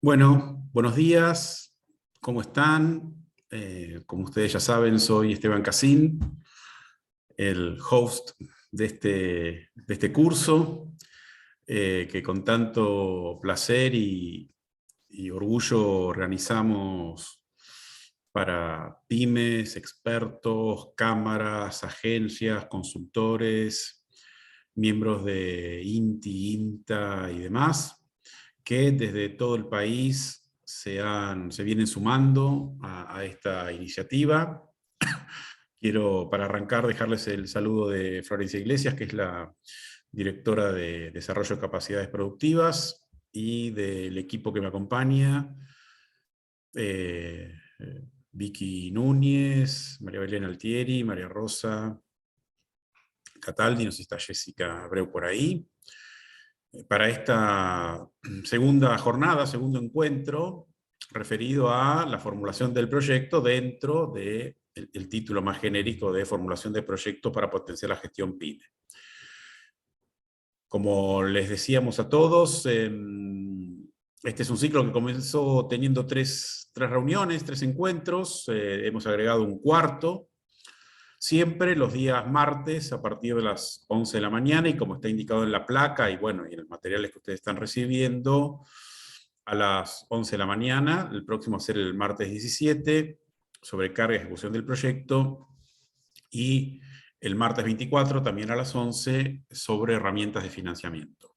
Bueno, buenos días, ¿cómo están? Como ustedes ya saben, soy Esteban Casín, el host de este curso, que con tanto placer y orgullo organizamos para pymes, expertos, cámaras, agencias, consultores, miembros de INTI, INTA y demás, que desde todo el país se vienen sumando a esta iniciativa. Quiero, para arrancar, dejarles el saludo de Florencia Iglesias, que es la directora de Desarrollo de Capacidades Productivas, y del equipo que me acompaña, Vicky Núñez, María Belén Altieri, María Rosa Cataldi, no sé si está Jessica Abreu por ahí, para esta segunda jornada, segundo encuentro, referido a la formulación del proyecto dentro del título más genérico de formulación de proyectos para potenciar la gestión PYME. Como les decíamos a todos, este es un ciclo que comenzó teniendo tres reuniones, tres encuentros, hemos agregado un cuarto, siempre los días martes a partir de las 11 de la mañana, y como está indicado en la placa y bueno, y en los materiales que ustedes están recibiendo, a las 11 de la mañana. El próximo va a ser el martes 17, sobre carga y ejecución del proyecto, y el martes 24, también a las 11, sobre herramientas de financiamiento.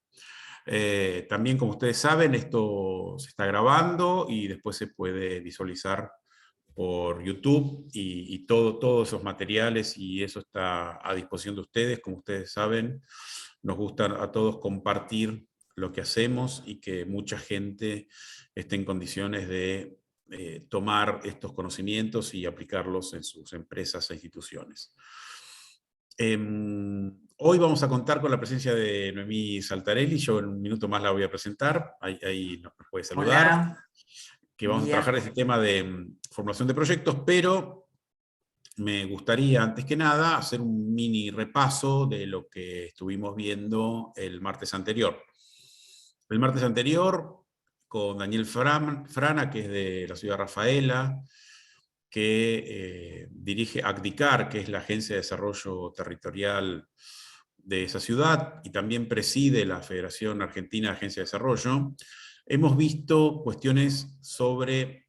También, como ustedes saben, esto se está grabando y después se puede visualizar por YouTube, y todos esos materiales, y eso está a disposición de ustedes. Como ustedes saben, nos gusta a todos compartir lo que hacemos y que mucha gente esté en condiciones de tomar estos conocimientos y aplicarlos en sus empresas e instituciones. Hoy vamos a contar con la presencia de Noemí Saltarelli. Yo en un minuto más la voy a presentar, ahí nos puede saludar. Hola. Que vamos a trabajar este tema de formulación de proyectos, pero me gustaría, antes que nada, hacer un mini repaso de lo que estuvimos viendo el martes anterior. El martes anterior, con Daniel Frana, que es de la ciudad de Rafaela, que dirige ACDICAR, que es la Agencia de Desarrollo Territorial de esa ciudad, y también preside la Federación Argentina de Agencias de Desarrollo. Hemos visto cuestiones sobre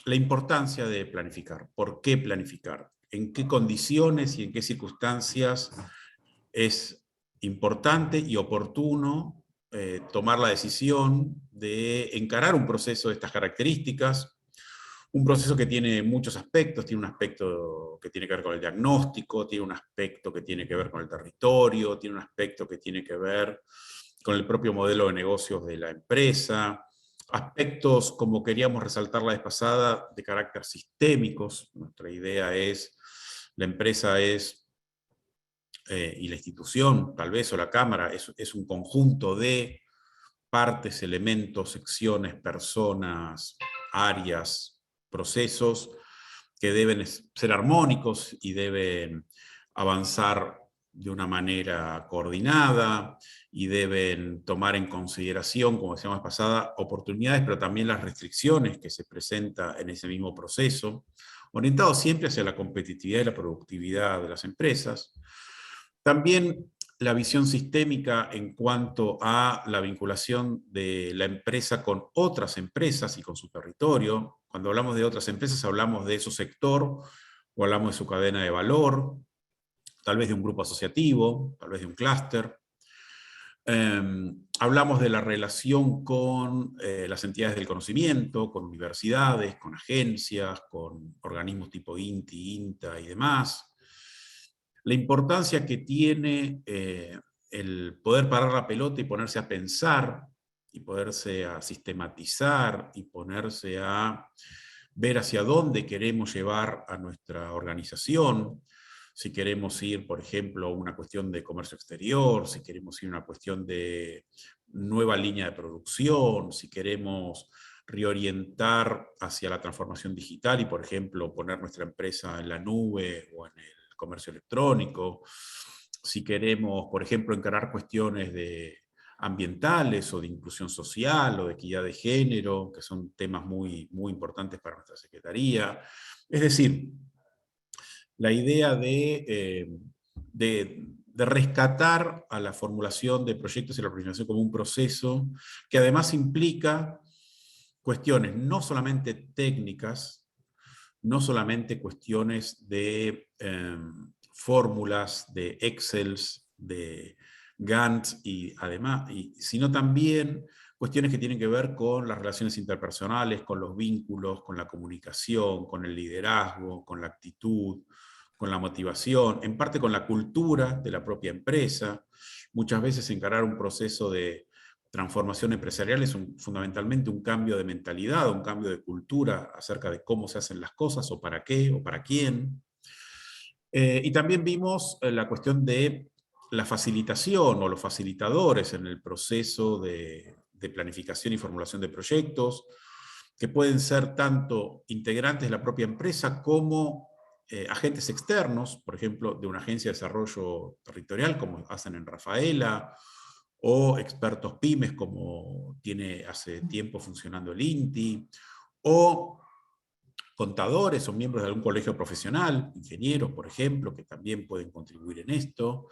la importancia de planificar. ¿Por qué planificar? ¿En qué condiciones y en qué circunstancias es importante y oportuno tomar la decisión de encarar un proceso de estas características? Un proceso que tiene muchos aspectos, tiene un aspecto que tiene que ver con el diagnóstico, tiene un aspecto que tiene que ver con el territorio, tiene un aspecto que tiene que ver con el propio modelo de negocios de la empresa, aspectos, como queríamos resaltar la vez pasada, de carácter sistémicos. Nuestra idea es, la empresa es, y la institución, tal vez, o la Cámara, es un conjunto de partes, elementos, secciones, personas, áreas, procesos que deben ser armónicos y deben avanzar de una manera coordinada, y deben tomar en consideración, como decíamos pasada, oportunidades, pero también las restricciones que se presentan en ese mismo proceso, orientado siempre hacia la competitividad y la productividad de las empresas. También la visión sistémica en cuanto a la vinculación de la empresa con otras empresas y con su territorio. Cuando hablamos de otras empresas, hablamos de su sector, o hablamos de su cadena de valor, tal vez de un grupo asociativo, tal vez de un clúster. Hablamos de la relación con las entidades del conocimiento, con universidades, con agencias, con organismos tipo INTI, INTA y demás. La importancia que tiene el poder parar la pelota y ponerse a pensar, y ponerse a sistematizar, y ponerse a ver hacia dónde queremos llevar a nuestra organización. Si queremos ir, por ejemplo, a una cuestión de comercio exterior, si queremos ir a una cuestión de nueva línea de producción, si queremos reorientar hacia la transformación digital y, por ejemplo, poner nuestra empresa en la nube o en el comercio electrónico, si queremos, por ejemplo, encarar cuestiones ambientales o de inclusión social o de equidad de género, que son temas muy, muy importantes para nuestra Secretaría. Es decir, la idea de rescatar a la formulación de proyectos y la planificación como un proceso que además implica cuestiones no solamente técnicas, no solamente cuestiones de fórmulas, de Excels, de Gantt, sino también cuestiones que tienen que ver con las relaciones interpersonales, con los vínculos, con la comunicación, con el liderazgo, con la actitud, con la motivación, en parte con la cultura de la propia empresa. Muchas veces encarar un proceso de transformación empresarial es fundamentalmente un cambio de mentalidad, un cambio de cultura acerca de cómo se hacen las cosas, o para qué, o para quién. Y también vimos la cuestión de la facilitación o los facilitadores en el proceso de planificación y formulación de proyectos, que pueden ser tanto integrantes de la propia empresa como agentes externos, por ejemplo, de una agencia de desarrollo territorial, como hacen en Rafaela, o expertos pymes, como tiene hace tiempo funcionando el INTI, o contadores o miembros de algún colegio profesional, ingenieros, por ejemplo, que también pueden contribuir en esto,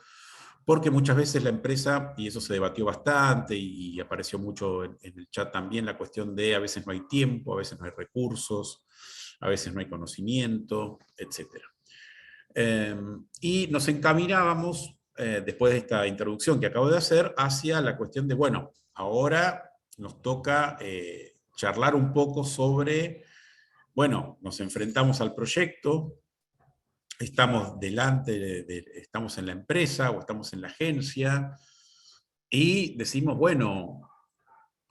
porque muchas veces la empresa, y eso se debatió bastante y apareció mucho en el chat también, la cuestión de a veces no hay tiempo, a veces no hay recursos, a veces no hay conocimiento, etc. Y nos encaminábamos, después de esta introducción que acabo de hacer, hacia la cuestión de, bueno, ahora nos toca charlar un poco sobre, bueno, nos enfrentamos al proyecto, estamos estamos en la empresa o estamos en la agencia, y decimos, bueno,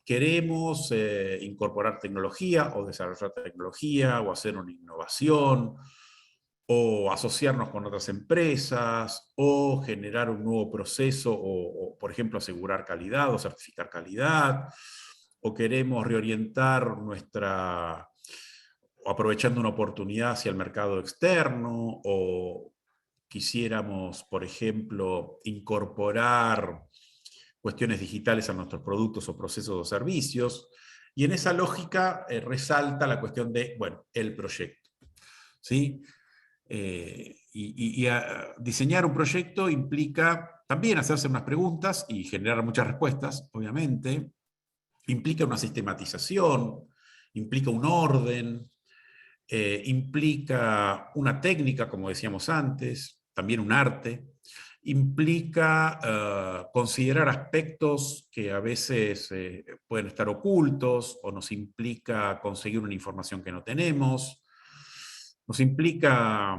queremos incorporar tecnología o desarrollar tecnología o hacer una innovación, o asociarnos con otras empresas, o generar un nuevo proceso, por ejemplo, asegurar calidad o certificar calidad, o queremos reorientar aprovechando una oportunidad hacia el mercado externo, o quisiéramos, por ejemplo, incorporar cuestiones digitales a nuestros productos o procesos o servicios. Y en esa lógica resalta la cuestión de, bueno, el proyecto, ¿sí? Diseñar un proyecto implica también hacerse unas preguntas y generar muchas respuestas, obviamente. Implica una sistematización, implica un orden, implica una técnica, como decíamos antes, también un arte. Implica considerar aspectos que a veces pueden estar ocultos, o nos implica conseguir una información que no tenemos. Nos implica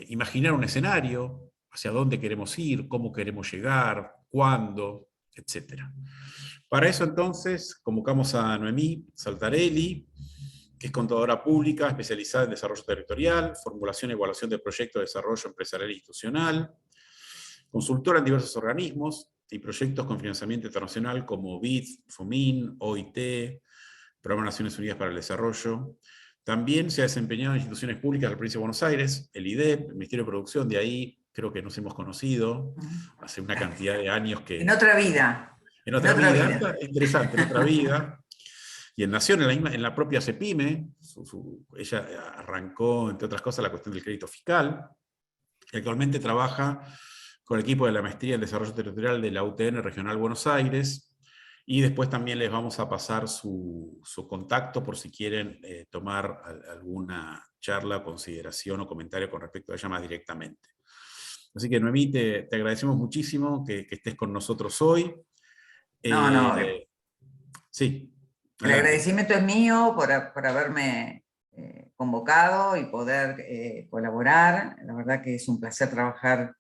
imaginar un escenario, hacia dónde queremos ir, cómo queremos llegar, cuándo, etc. Para eso entonces convocamos a Noemí Saltarelli, que es contadora pública especializada en desarrollo territorial, formulación y evaluación de proyectos de desarrollo empresarial e institucional, consultora en diversos organismos y proyectos con financiamiento internacional como BID, FOMIN, OIT, Programa de Naciones Unidas para el Desarrollo. También se ha desempeñado en instituciones públicas de la provincia de Buenos Aires, el IDEP, el Ministerio de Producción, de ahí creo que nos hemos conocido hace una cantidad de años que... En otra vida. En otra vida. Interesante, en otra vida. Y en Nación, en la propia CEPIME, ella arrancó, entre otras cosas, la cuestión del crédito fiscal. Actualmente trabaja con el equipo de la Maestría en Desarrollo Territorial de la UTN Regional Buenos Aires, y después también les vamos a pasar su contacto por si quieren tomar alguna charla, consideración o comentario con respecto a ella más directamente. Así que, Noemí, te agradecemos muchísimo que estés con nosotros hoy. No. Sí. El agradecimiento es mío por haberme convocado y poder colaborar. La verdad que es un placer trabajar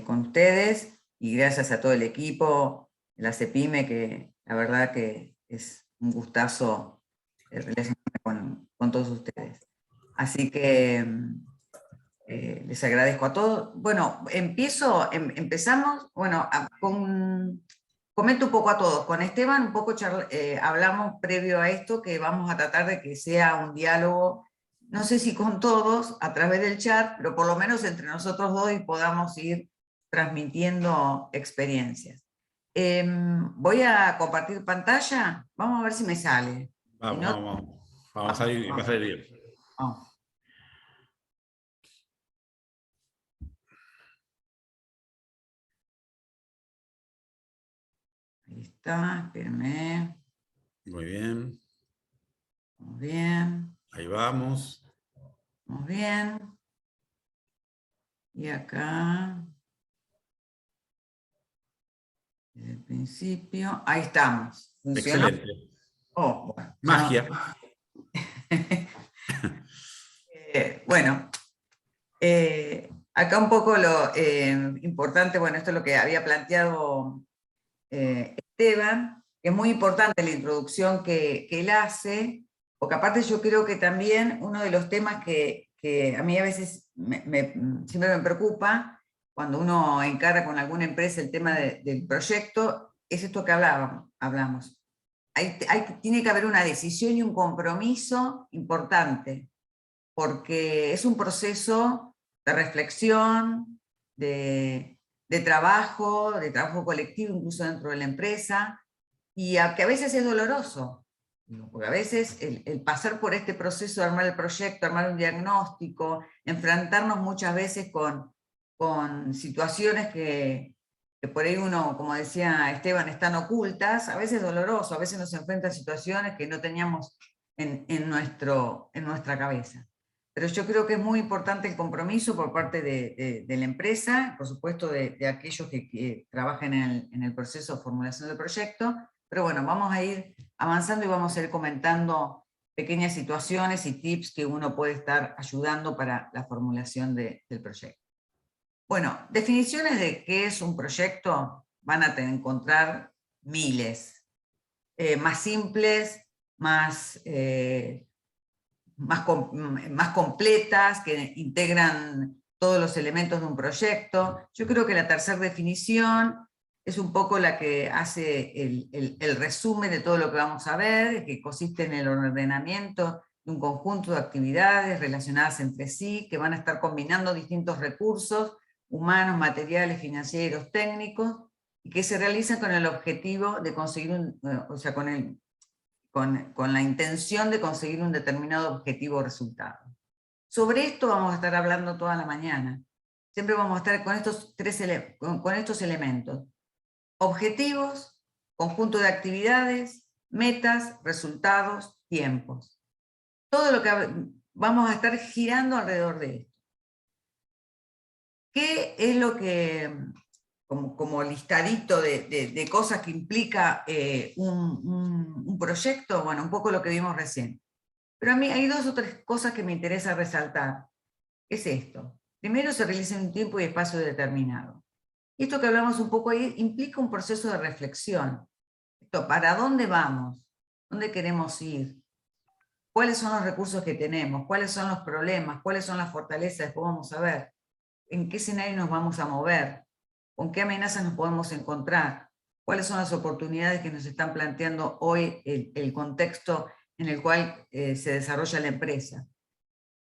con ustedes, y gracias a todo el equipo de la CEPIME, que la verdad que es un gustazo relacionarme con todos ustedes. Así que les agradezco a todos. Bueno, empezamos, bueno, comento un poco a todos. Con Esteban un poco hablamos previo a esto, que vamos a tratar de que sea un diálogo, no sé si con todos a través del chat, pero por lo menos entre nosotros dos, y podamos ir transmitiendo experiencias. Voy a compartir pantalla, vamos a ver si me sale. Vamos, Si no, vamos. Va a salir bien. vamos. Ahí está, espérenme. Muy bien. Muy bien. Ahí vamos. Muy bien. Y acá, desde el principio, ahí estamos. ¿Funcionó? Excelente. Oh, bueno, Magia. Bueno, acá un poco lo importante, bueno, esto es lo que había planteado Esteban, que es muy importante la introducción que él hace, porque aparte yo creo que también uno de los temas que a mí a veces siempre me preocupa, cuando uno encara con alguna empresa el tema del proyecto, es esto que hablamos. Tiene que haber una decisión y un compromiso importante, porque es un proceso de reflexión, de trabajo colectivo, incluso dentro de la empresa, y que a veces es doloroso, porque a veces el pasar por este proceso de armar el proyecto, armar un diagnóstico, enfrentarnos muchas veces con situaciones que por ahí uno, como decía Esteban, están ocultas, a veces es doloroso, a veces nos enfrenta a situaciones que no teníamos en nuestra cabeza. Pero yo creo que es muy importante el compromiso por parte de la empresa, por supuesto de aquellos que trabajan en el proceso de formulación del proyecto, pero bueno, vamos a ir avanzando y vamos a ir comentando pequeñas situaciones y tips que uno puede estar ayudando para la formulación del proyecto. Bueno, definiciones de qué es un proyecto van a encontrar miles, más simples, más completas, que integran todos los elementos de un proyecto. Yo creo que la tercera definición es un poco la que hace el resumen de todo lo que vamos a ver, que consiste en el ordenamiento de un conjunto de actividades relacionadas entre sí, que van a estar combinando distintos recursos humanos, materiales, financieros, técnicos, y que se realizan con el objetivo de conseguir con la intención de conseguir un determinado objetivo o resultado. Sobre esto vamos a estar hablando toda la mañana. Siempre vamos a estar con estos elementos. Objetivos, conjunto de actividades, metas, resultados, tiempos. Todo lo que vamos a estar girando alrededor de esto. ¿Qué es lo que, como listadito de cosas que implica un proyecto? Bueno, un poco lo que vimos recién. Pero a mí hay 2 o 3 cosas que me interesa resaltar. ¿Qué es esto? Primero, se realiza en un tiempo y espacio determinado. Esto que hablamos un poco ahí implica un proceso de reflexión. Esto, ¿para dónde vamos? ¿Dónde queremos ir? ¿Cuáles son los recursos que tenemos? ¿Cuáles son los problemas? ¿Cuáles son las fortalezas? Después vamos a ver en qué escenario nos vamos a mover, con qué amenazas nos podemos encontrar, cuáles son las oportunidades que nos están planteando hoy el contexto en el cual se desarrolla la empresa.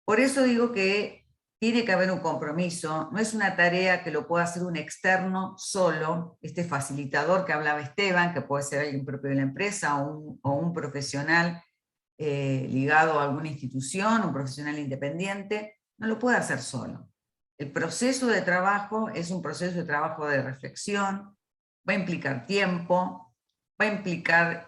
Por eso digo que tiene que haber un compromiso, no es una tarea que lo pueda hacer un externo solo, este facilitador que hablaba Esteban, que puede ser alguien propio de la empresa o un profesional ligado a alguna institución, un profesional independiente, no lo puede hacer solo. El proceso de trabajo es un proceso de trabajo de reflexión, va a implicar tiempo, va a implicar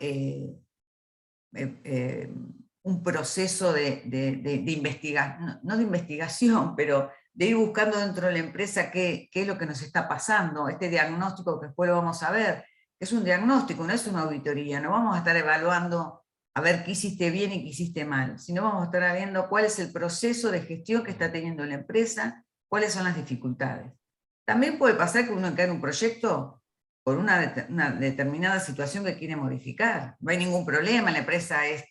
un proceso de investigación, no de investigación, pero de ir buscando dentro de la empresa qué es lo que nos está pasando, este diagnóstico que después lo vamos a ver, es un diagnóstico, no es una auditoría, no vamos a estar evaluando a ver qué hiciste bien y qué hiciste mal, sino vamos a estar viendo cuál es el proceso de gestión que está teniendo la empresa, cuáles son las dificultades. También puede pasar que uno encara en un proyecto por una determinada situación que quiere modificar. No hay ningún problema, la empresa es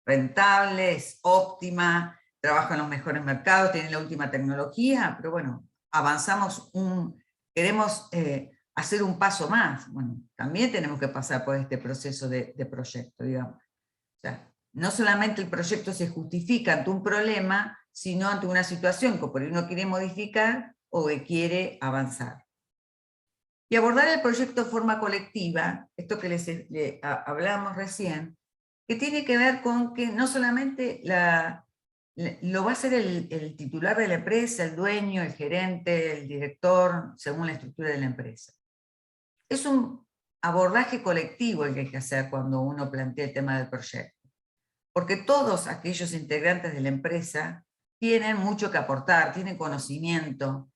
rentable, es óptima, trabaja en los mejores mercados, tiene la última tecnología, pero bueno, avanzamos, queremos hacer un paso más. Bueno, también tenemos que pasar por este proceso de proyecto, digamos. O sea, no solamente el proyecto se justifica ante un problema, sino ante una situación que por ahí uno quiere modificar o que quiere avanzar. Y abordar el proyecto de forma colectiva, esto que hablamos recién, que tiene que ver con que no solamente lo va a hacer el titular de la empresa, el dueño, el gerente, el director, según la estructura de la empresa. Es un abordaje colectivo el que hay que hacer cuando uno plantea el tema del proyecto. Porque todos aquellos integrantes de la empresa tienen mucho que aportar, tienen conocimiento,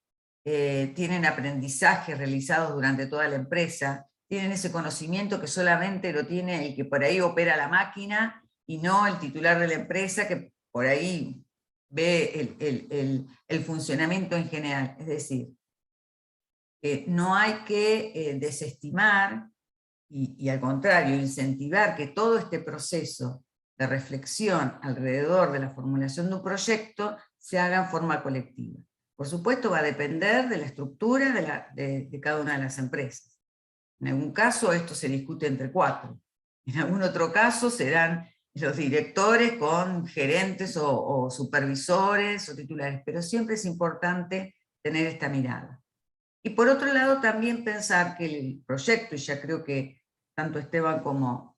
tienen aprendizaje realizados durante toda la empresa, tienen ese conocimiento que solamente lo tiene el que por ahí opera la máquina y no el titular de la empresa que por ahí ve el funcionamiento en general. Es decir, no hay que desestimar y al contrario, incentivar que todo este proceso de reflexión alrededor de la formulación de un proyecto se haga en forma colectiva. Por supuesto, va a depender de la estructura de cada una de las empresas. En algún caso esto se discute entre 4. En algún otro caso serán los directores con gerentes o supervisores o titulares, pero siempre es importante tener esta mirada. Y por otro lado también pensar que el proyecto, y ya creo que tanto Esteban como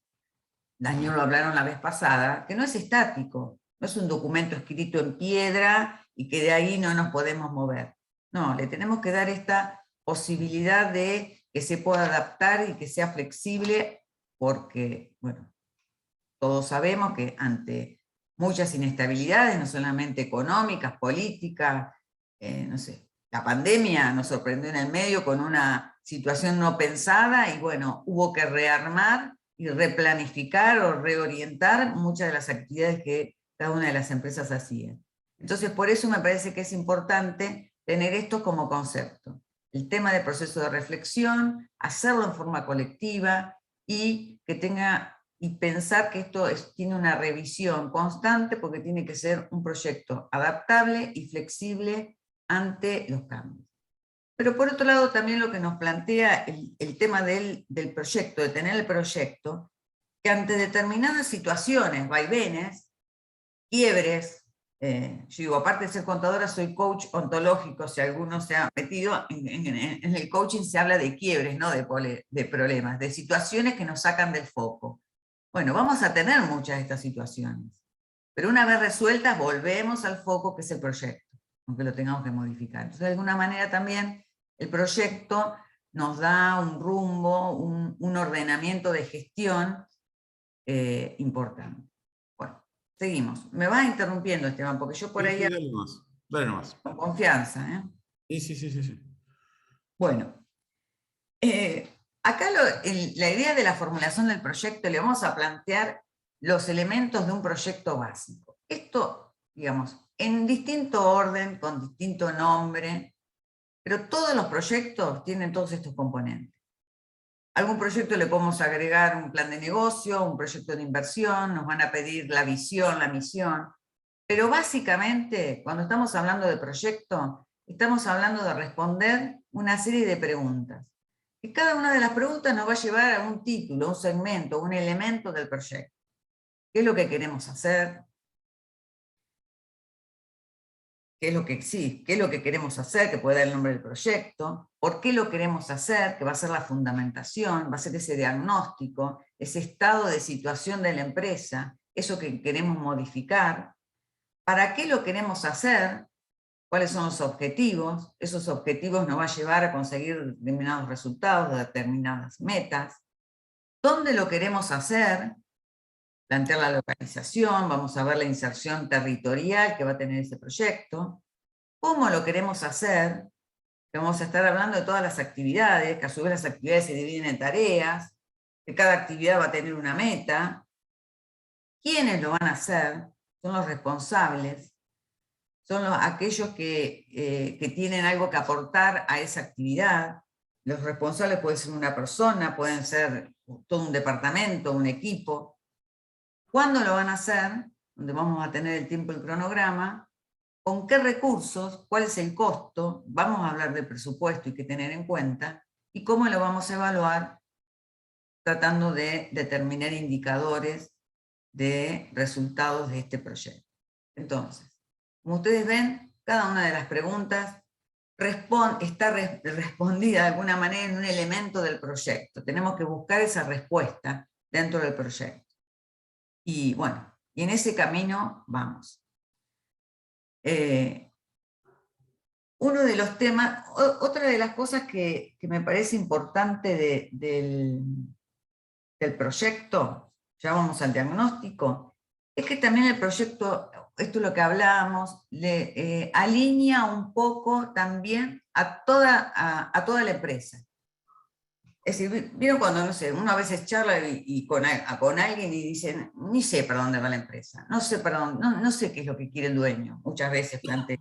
Daniel lo hablaron la vez pasada, que no es estático, no es un documento escrito en piedra y que de ahí no nos podemos mover. No, le tenemos que dar esta posibilidad de que se pueda adaptar y que sea flexible, porque, bueno, todos sabemos que ante muchas inestabilidades, no solamente económicas, políticas, no sé, la pandemia nos sorprendió en el medio con una situación no pensada y bueno, hubo que rearmar y replanificar o reorientar muchas de las actividades que cada una de las empresas hacían. Entonces, por eso me parece que es importante tener esto como concepto. El tema del proceso de reflexión, hacerlo en forma colectiva y que tenga y pensar que esto tiene una revisión constante porque tiene que ser un proyecto adaptable y flexible ante los cambios. Pero por otro lado también lo que nos plantea el tema del proyecto, de tener el proyecto, que ante determinadas situaciones, vaivenes, quiebres, yo digo, aparte de ser contadora, soy coach ontológico, si alguno se ha metido, en el coaching se habla de quiebres, no de problemas, de situaciones que nos sacan del foco. Bueno, vamos a tener muchas de estas situaciones, pero una vez resueltas volvemos al foco que es el proyecto, aunque lo tengamos que modificar. Entonces, de alguna manera también el proyecto nos da un rumbo, un ordenamiento de gestión importante. Bueno, seguimos. Me vas interrumpiendo, Esteban, porque yo por ahí... Sí, dale nomás, dale nomás. Con confianza, ¿eh? Sí. Bueno, acá la idea de la formulación del proyecto, le vamos a plantear los elementos de un proyecto básico. Esto, digamos, en distinto orden, con distinto nombre, pero todos los proyectos tienen todos estos componentes. Algún proyecto le podemos agregar un plan de negocio, un proyecto de inversión, nos van a pedir la visión, la misión, pero básicamente, cuando estamos hablando de proyecto, estamos hablando de responder una serie de preguntas. Y cada una de las preguntas nos va a llevar a un título, un segmento, un elemento del proyecto. ¿Qué es lo que queremos hacer? ¿Qué es lo que sí? ¿Qué es lo que queremos hacer? Que puede dar el nombre del proyecto. ¿Por qué lo queremos hacer? Que va a ser la fundamentación, va a ser ese diagnóstico, ese estado de situación de la empresa, eso que queremos modificar. ¿Para qué lo queremos hacer? ¿Cuáles son los objetivos? Esos objetivos nos van a llevar a conseguir determinados resultados, determinadas metas. ¿Dónde lo queremos hacer? Plantear la localización, vamos a ver la inserción territorial que va a tener ese proyecto. ¿Cómo lo queremos hacer? Que vamos a estar hablando de todas las actividades, que a su vez las actividades se dividen en tareas, que cada actividad va a tener una meta. ¿Quiénes lo van a hacer? Son los responsables. Son aquellos que tienen algo que aportar a esa actividad. Los responsables pueden ser una persona, pueden ser todo un departamento, un equipo. ¿Cuándo lo van a hacer? Donde vamos a tener el tiempo y el cronograma. ¿Con qué recursos? ¿Cuál es el costo? Vamos a hablar del presupuesto y qué tener en cuenta. ¿Y cómo lo vamos a evaluar? Tratando de determinar indicadores de resultados de este proyecto. Entonces, como ustedes ven, cada una de las preguntas está respondida de alguna manera en un elemento del proyecto. Tenemos que buscar esa respuesta dentro del proyecto. Y bueno, y en ese camino vamos. Uno de los temas, otra de las cosas que me parece importante del proyecto, ya vamos al diagnóstico, es que también el proyecto, esto es lo que hablábamos, le alinea un poco también a toda la empresa. Es decir, ¿vieron cuando, no sé, uno a veces charla con alguien y dicen, ni sé para dónde va la empresa, no sé para dónde, no sé qué es lo que quiere el dueño, muchas veces plantea,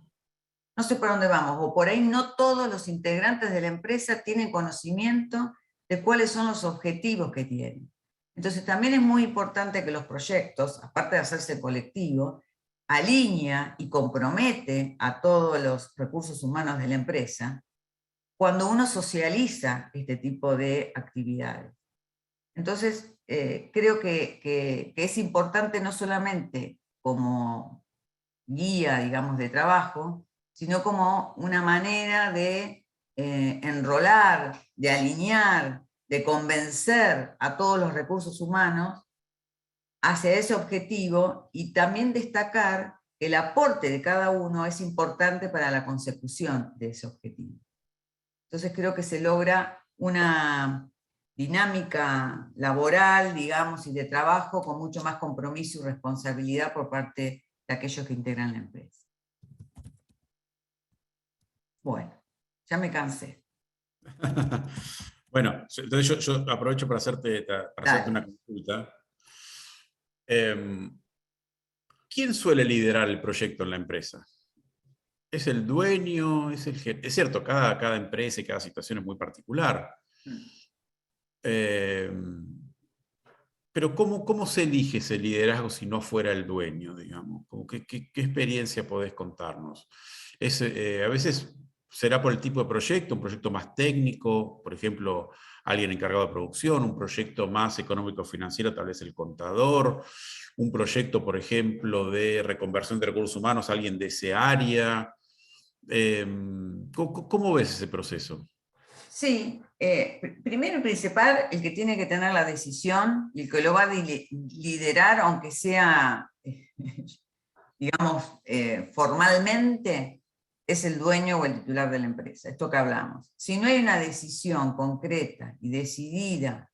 no sé para dónde vamos, o por ahí no todos los integrantes de la empresa tienen conocimiento de cuáles son los objetivos que tienen. Entonces también es muy importante que los proyectos, aparte de hacerse colectivo, alinea y compromete a todos los recursos humanos de la empresa cuando uno socializa este tipo de actividades. Entonces, creo que es importante no solamente como guía, digamos, de trabajo, sino como una manera de enrolar, de alinear, de convencer a todos los recursos humanos hacia ese objetivo y también destacar que el aporte de cada uno es importante para la consecución de ese objetivo. Entonces creo que se logra una dinámica laboral, digamos, y de trabajo con mucho más compromiso y responsabilidad por parte de aquellos que integran la empresa. Bueno, ya me cansé. Bueno, entonces yo aprovecho para hacerte una consulta. ¿Quién suele liderar el proyecto en la empresa? ¿Es el dueño? ¿Es el jefe? Es cierto, cada empresa y cada situación es muy particular. Pero ¿cómo se elige ese liderazgo si no fuera el dueño, digamos? ¿Qué experiencia podés contarnos? A veces será por el tipo de proyecto, un proyecto más técnico, por ejemplo, alguien encargado de producción, un proyecto más económico-financiero, tal vez el contador, un proyecto, por ejemplo, de reconversión de recursos humanos, alguien de ese área. ¿Cómo ves ese proceso? Sí, primero y principal, el que tiene que tener la decisión y el que lo va a liderar, aunque sea, digamos, formalmente, es el dueño o el titular de la empresa, esto que hablamos. Si no hay una decisión concreta y decidida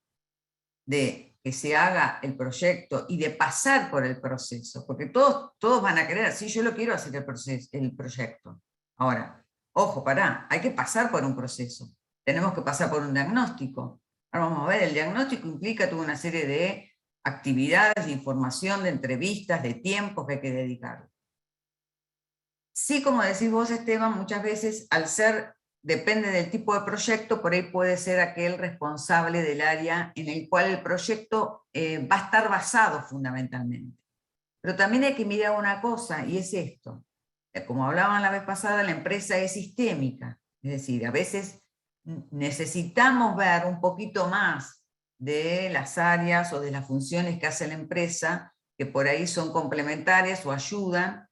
de que se haga el proyecto y de pasar por el proceso, porque todos van a querer, sí, yo lo quiero hacer el proyecto. Ahora, ojo, pará, hay que pasar por un proceso. Tenemos que pasar por un diagnóstico. Ahora vamos a ver, el diagnóstico implica toda una serie de actividades, de información, de entrevistas, de tiempos que hay que dedicar. Sí, como decís vos, Esteban, muchas veces depende del tipo de proyecto, por ahí puede ser aquel responsable del área en el cual el proyecto va a estar basado fundamentalmente. Pero también hay que mirar una cosa, y es esto. Como hablaban la vez pasada, la empresa es sistémica. Es decir, a veces necesitamos ver un poquito más de las áreas o de las funciones que hace la empresa, que por ahí son complementarias o ayudan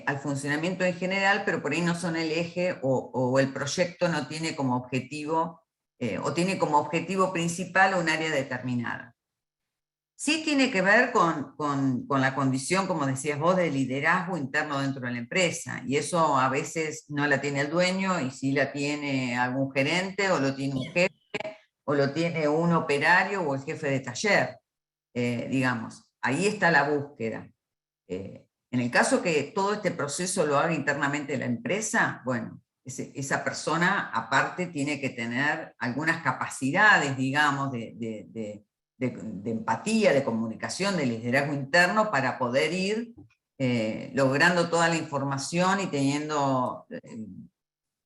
al funcionamiento en general, pero por ahí no son el eje o el proyecto no tiene como objetivo, o tiene como objetivo principal un área determinada. Sí tiene que ver con la condición, como decías vos, de liderazgo interno dentro de la empresa, y eso a veces no la tiene el dueño, y sí la tiene algún gerente, o lo tiene un jefe, o lo tiene un operario, o el jefe de taller, digamos. Ahí está la búsqueda. En el caso que todo este proceso lo haga internamente la empresa, bueno, esa persona aparte tiene que tener algunas capacidades, digamos, de empatía, de comunicación, de liderazgo interno para poder ir logrando toda la información y teniendo,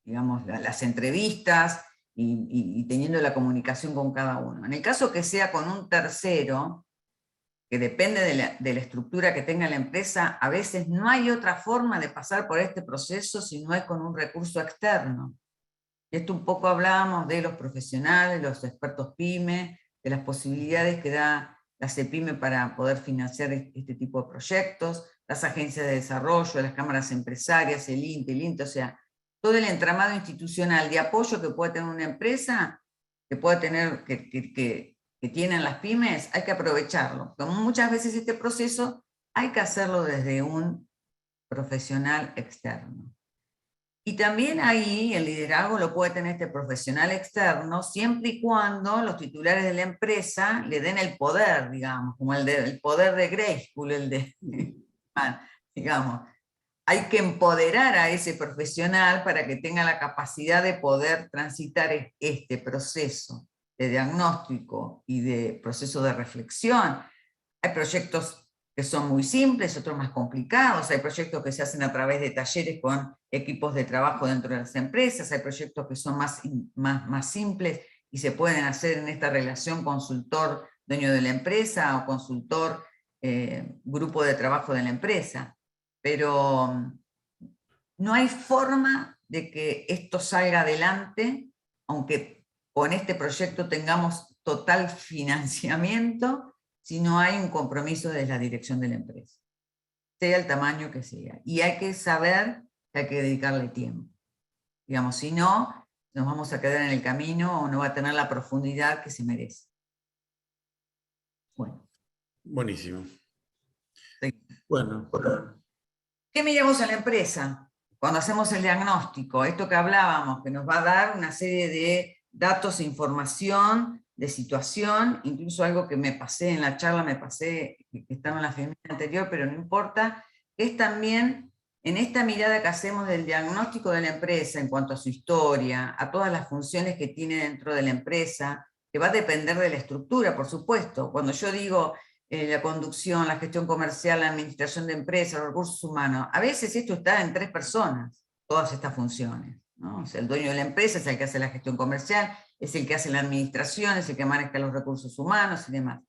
digamos, las entrevistas y teniendo la comunicación con cada uno. En el caso que sea con un tercero, que depende de la estructura que tenga la empresa, a veces no hay otra forma de pasar por este proceso si no es con un recurso externo. Esto un poco hablábamos de los profesionales, los expertos PYME, de las posibilidades que da la CEPYME para poder financiar este tipo de proyectos, las agencias de desarrollo, las cámaras empresarias, el INTE, o sea, todo el entramado institucional de apoyo que puede tener una empresa, que puede tener, que tienen las pymes, hay que aprovecharlo. Como muchas veces este proceso hay que hacerlo desde un profesional externo. Y también ahí el liderazgo lo puede tener este profesional externo, siempre y cuando los titulares de la empresa le den el poder, digamos, como el poder de Grayskull, el de, digamos. Hay que empoderar a ese profesional para que tenga la capacidad de poder transitar este proceso de diagnóstico y de proceso de reflexión. Hay proyectos que son muy simples, otros más complicados, hay proyectos que se hacen a través de talleres con equipos de trabajo dentro de las empresas, hay proyectos que son más simples y se pueden hacer en esta relación consultor-dueño de la empresa o consultor-grupo de trabajo de la empresa. Pero no hay forma de que esto salga adelante, aunque con este proyecto tengamos total financiamiento, si no hay un compromiso de la dirección de la empresa, sea el tamaño que sea. Y hay que saber que hay que dedicarle tiempo. Digamos, si no, nos vamos a quedar en el camino o no va a tener la profundidad que se merece. Bueno. Buenísimo. Sí. Bueno. ¿Qué miramos a la empresa cuando hacemos el diagnóstico? Esto que hablábamos, que nos va a dar una serie de datos e información de situación, incluso algo que me pasé en la charla, que estaba en la femenina anterior, pero no importa, es también en esta mirada que hacemos del diagnóstico de la empresa en cuanto a su historia, a todas las funciones que tiene dentro de la empresa, que va a depender de la estructura, por supuesto. Cuando yo digo la conducción, la gestión comercial, la administración de empresas, los recursos humanos, a veces esto está en 3 personas, todas estas funciones, ¿no? O sea, el dueño de la empresa es el que hace la gestión comercial, es el que hace la administración, es el que maneja los recursos humanos y demás.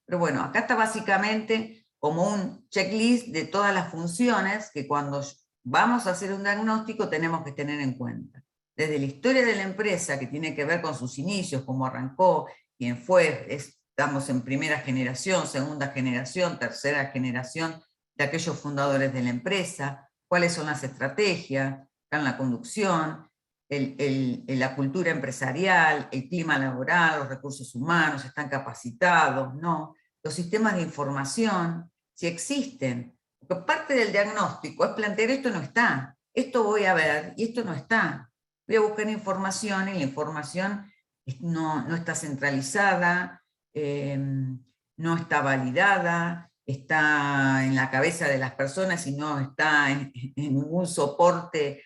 Pero bueno, acá está básicamente como un checklist de todas las funciones que cuando vamos a hacer un diagnóstico tenemos que tener en cuenta. Desde la historia de la empresa, que tiene que ver con sus inicios, cómo arrancó, quién fue, estamos en primera generación, segunda generación, tercera generación de aquellos fundadores de la empresa, cuáles son las estrategias, en la conducción, la cultura empresarial, el clima laboral, los recursos humanos, están capacitados, ¿no? Los sistemas de información, si existen. Porque parte del diagnóstico es plantear esto no está, esto voy a ver y esto no está. Voy a buscar información y la información no está centralizada, no está validada, está en la cabeza de las personas y no está en ningún soporte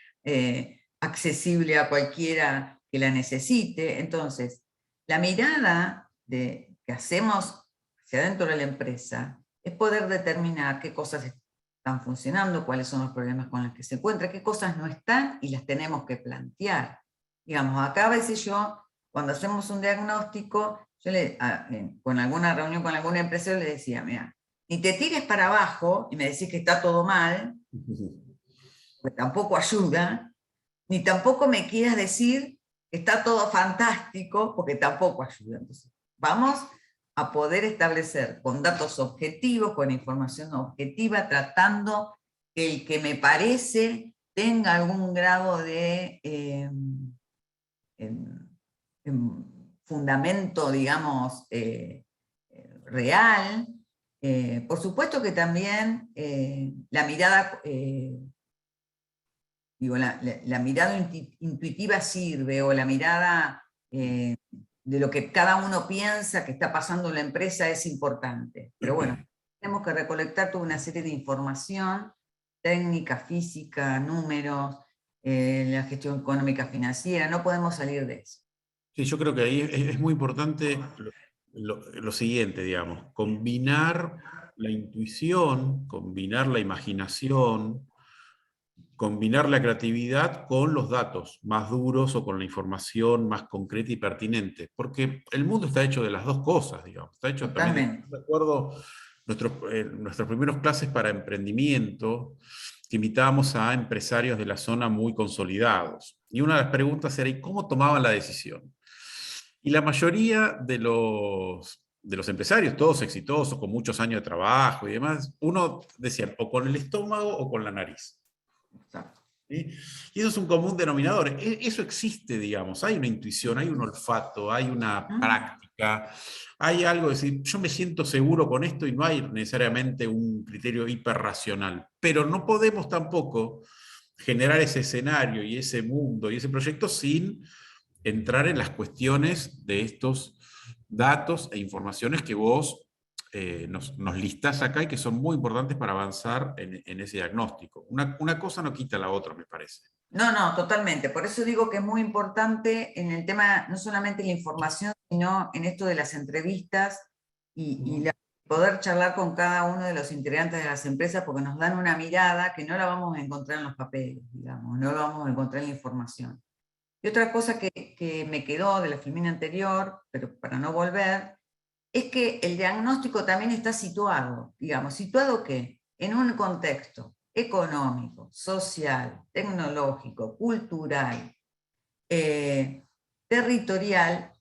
accesible a cualquiera que la necesite. Entonces, la mirada que hacemos hacia dentro de la empresa es poder determinar qué cosas están funcionando, cuáles son los problemas con los que se encuentra, qué cosas no están y las tenemos que plantear. Digamos, acá a veces yo, cuando hacemos un diagnóstico, yo con alguna reunión con algún empresario le decía, mira, ni te tires para abajo y me decís que está todo mal, pues tampoco ayuda, ni tampoco me quieras decir que está todo fantástico, porque tampoco ayuda. Entonces, vamos a poder establecer con datos objetivos, con información objetiva, tratando que el que me parece tenga algún grado de fundamento, digamos, real. Por supuesto que también la mirada... digo, la mirada intuitiva sirve, o la mirada de lo que cada uno piensa que está pasando en la empresa es importante. Pero bueno, tenemos que recolectar toda una serie de información, técnica, física, números, la gestión económica financiera, no podemos salir de eso. Sí, yo creo que ahí es muy importante lo siguiente, digamos, combinar la intuición, combinar la imaginación, combinar la creatividad con los datos más duros o con la información más concreta y pertinente, porque el mundo está hecho de las dos cosas, digamos. Está hecho Totalmente. también, recuerdo nuestras primeras clases para emprendimiento, que invitábamos a empresarios de la zona muy consolidados. Y una de las preguntas era, ¿y cómo tomaban la decisión? Y la mayoría de los empresarios, todos exitosos, con muchos años de trabajo y demás, uno decía, o con el estómago o con la nariz. Exacto. ¿sí? Y eso es un común denominador. Eso existe, digamos. Hay una intuición, hay un olfato, hay una práctica, hay algo de decir, yo me siento seguro con esto y no hay necesariamente un criterio hiperracional. Pero no podemos tampoco generar ese escenario y ese mundo y ese proyecto sin entrar en las cuestiones de estos datos e informaciones que vos nos listás acá y que son muy importantes para avanzar en ese diagnóstico. Una cosa no quita la otra, me parece. No, no, totalmente. Por eso digo que es muy importante en el tema, no solamente la información, sino en esto de las entrevistas poder charlar con cada uno de los integrantes de las empresas, porque nos dan una mirada que no la vamos a encontrar en los papeles, digamos, no la vamos a encontrar en la información. Y otra cosa que me quedó de la filmina anterior, pero para no volver, es que el diagnóstico también está situado, digamos, ¿situado qué? En un contexto económico, social, tecnológico, cultural, territorial,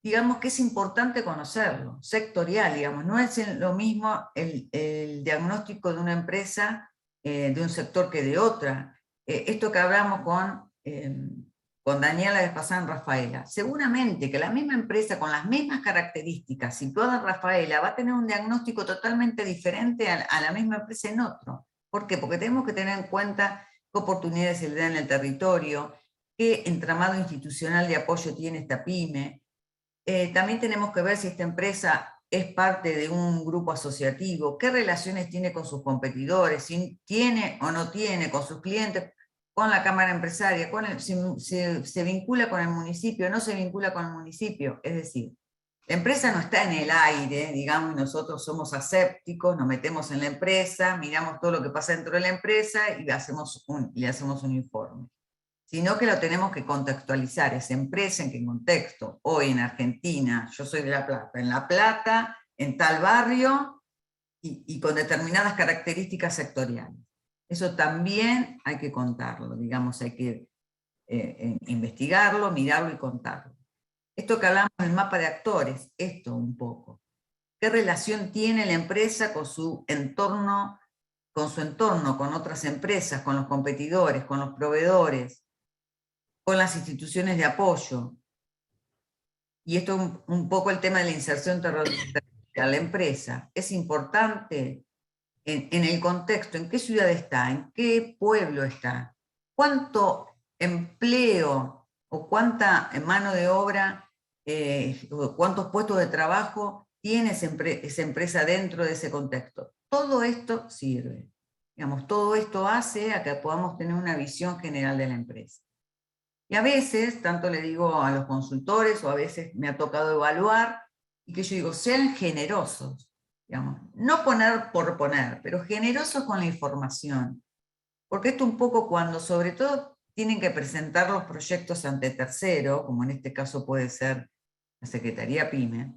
digamos que es importante conocerlo, sectorial, digamos, no es lo mismo el diagnóstico de una empresa de un sector que de otra. Esto que hablamos con Daniela la vez pasada en Rafaela, seguramente que la misma empresa con las mismas características situada en Rafaela va a tener un diagnóstico totalmente diferente a la misma empresa en otro. ¿Por qué? Porque tenemos que tener en cuenta qué oportunidades se le dan en el territorio, qué entramado institucional de apoyo tiene esta pyme. También tenemos que ver si esta empresa es parte de un grupo asociativo, qué relaciones tiene con sus competidores, si tiene o no tiene con sus clientes, con la cámara empresaria, si se vincula con el municipio, no se vincula con el municipio. Es decir, la empresa no está en el aire, digamos, y nosotros somos asépticos, nos metemos en la empresa, miramos todo lo que pasa dentro de la empresa y le hacemos un informe, sino que lo tenemos que contextualizar, esa empresa en qué contexto. Hoy en Argentina, yo soy de La Plata, en La Plata, en tal barrio y con determinadas características sectoriales. Eso también hay que contarlo, digamos, hay que investigarlo, mirarlo y contarlo. Esto que hablamos del mapa de actores, esto un poco. ¿Qué relación tiene la empresa con su entorno, con otras empresas, con los competidores, con los proveedores, con las instituciones de apoyo? Y esto es un poco el tema de la inserción territorial. La empresa es importante en el contexto, en qué ciudad está, en qué pueblo está, cuánto empleo o cuánta mano de obra, o cuántos puestos de trabajo tiene esa empresa dentro de ese contexto. Todo esto sirve. Digamos, todo esto hace a que podamos tener una visión general de la empresa. Y a veces, tanto le digo a los consultores, o a veces me ha tocado evaluar, y que yo digo, sean generosos, digamos, no poner por poner, pero generosos con la información. Porque esto un poco cuando, sobre todo, tienen que presentar los proyectos ante tercero, como en este caso puede ser la Secretaría PYME,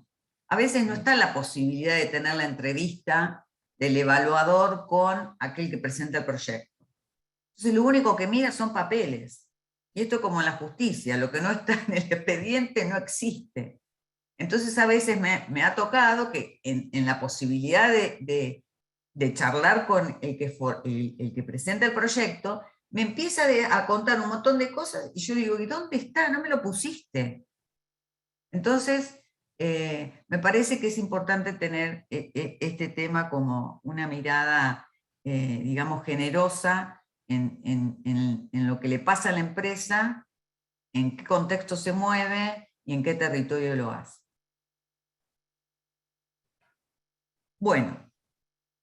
a veces no está la posibilidad de tener la entrevista del evaluador con aquel que presenta el proyecto. Entonces lo único que mira son papeles. Y esto como en la justicia, lo que no está en el expediente no existe. Entonces a veces me ha tocado que en la posibilidad de charlar con el que presenta el proyecto, me empieza a contar un montón de cosas y yo digo, ¿y dónde está? No me lo pusiste. Entonces, me parece que es importante tener este tema como una mirada, digamos, generosa en lo que le pasa a la empresa, en qué contexto se mueve y en qué territorio lo hace. Bueno,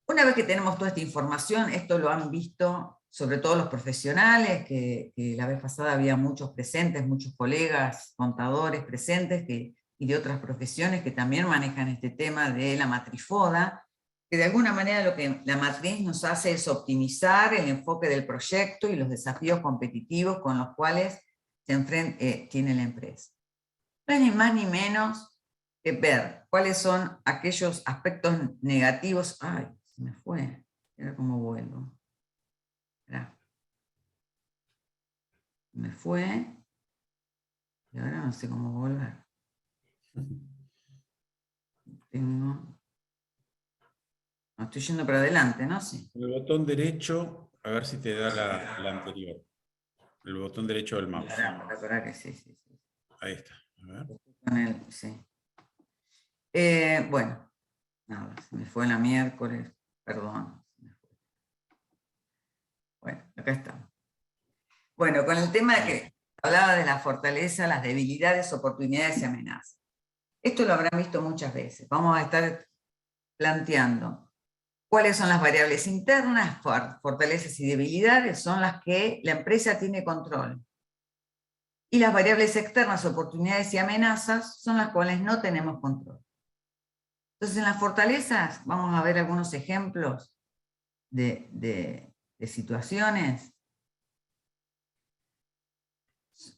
una vez que tenemos toda esta información, esto lo han visto sobre todo los profesionales, que la vez pasada había muchos presentes, muchos colegas, contadores presentes, y de otras profesiones que también manejan este tema de la matrifoda, que de alguna manera lo que la matriz nos hace es optimizar el enfoque del proyecto y los desafíos competitivos con los cuales tiene la empresa. No es ni más ni menos que ver cuáles son aquellos aspectos negativos. Ay, se me fue. Era cómo vuelvo. Mirá. Me fue. Y ahora no sé cómo volver. Tengo. No, estoy yendo para adelante, ¿no? Sí. El botón derecho, a ver si te da la anterior. El botón derecho del mouse. Para que sí. Ahí está. A ver. Sí. Bueno, nada, se me fue la miércoles, perdón. Bueno, acá estamos. Bueno, con el tema de que hablaba de la fortaleza, las debilidades, oportunidades y amenazas. Esto lo habrán visto muchas veces. Vamos a estar planteando cuáles son las variables internas, fortalezas y debilidades, son las que la empresa tiene control. Y las variables externas, oportunidades y amenazas, son las cuales no tenemos control. Entonces, en las fortalezas vamos a ver algunos ejemplos de situaciones.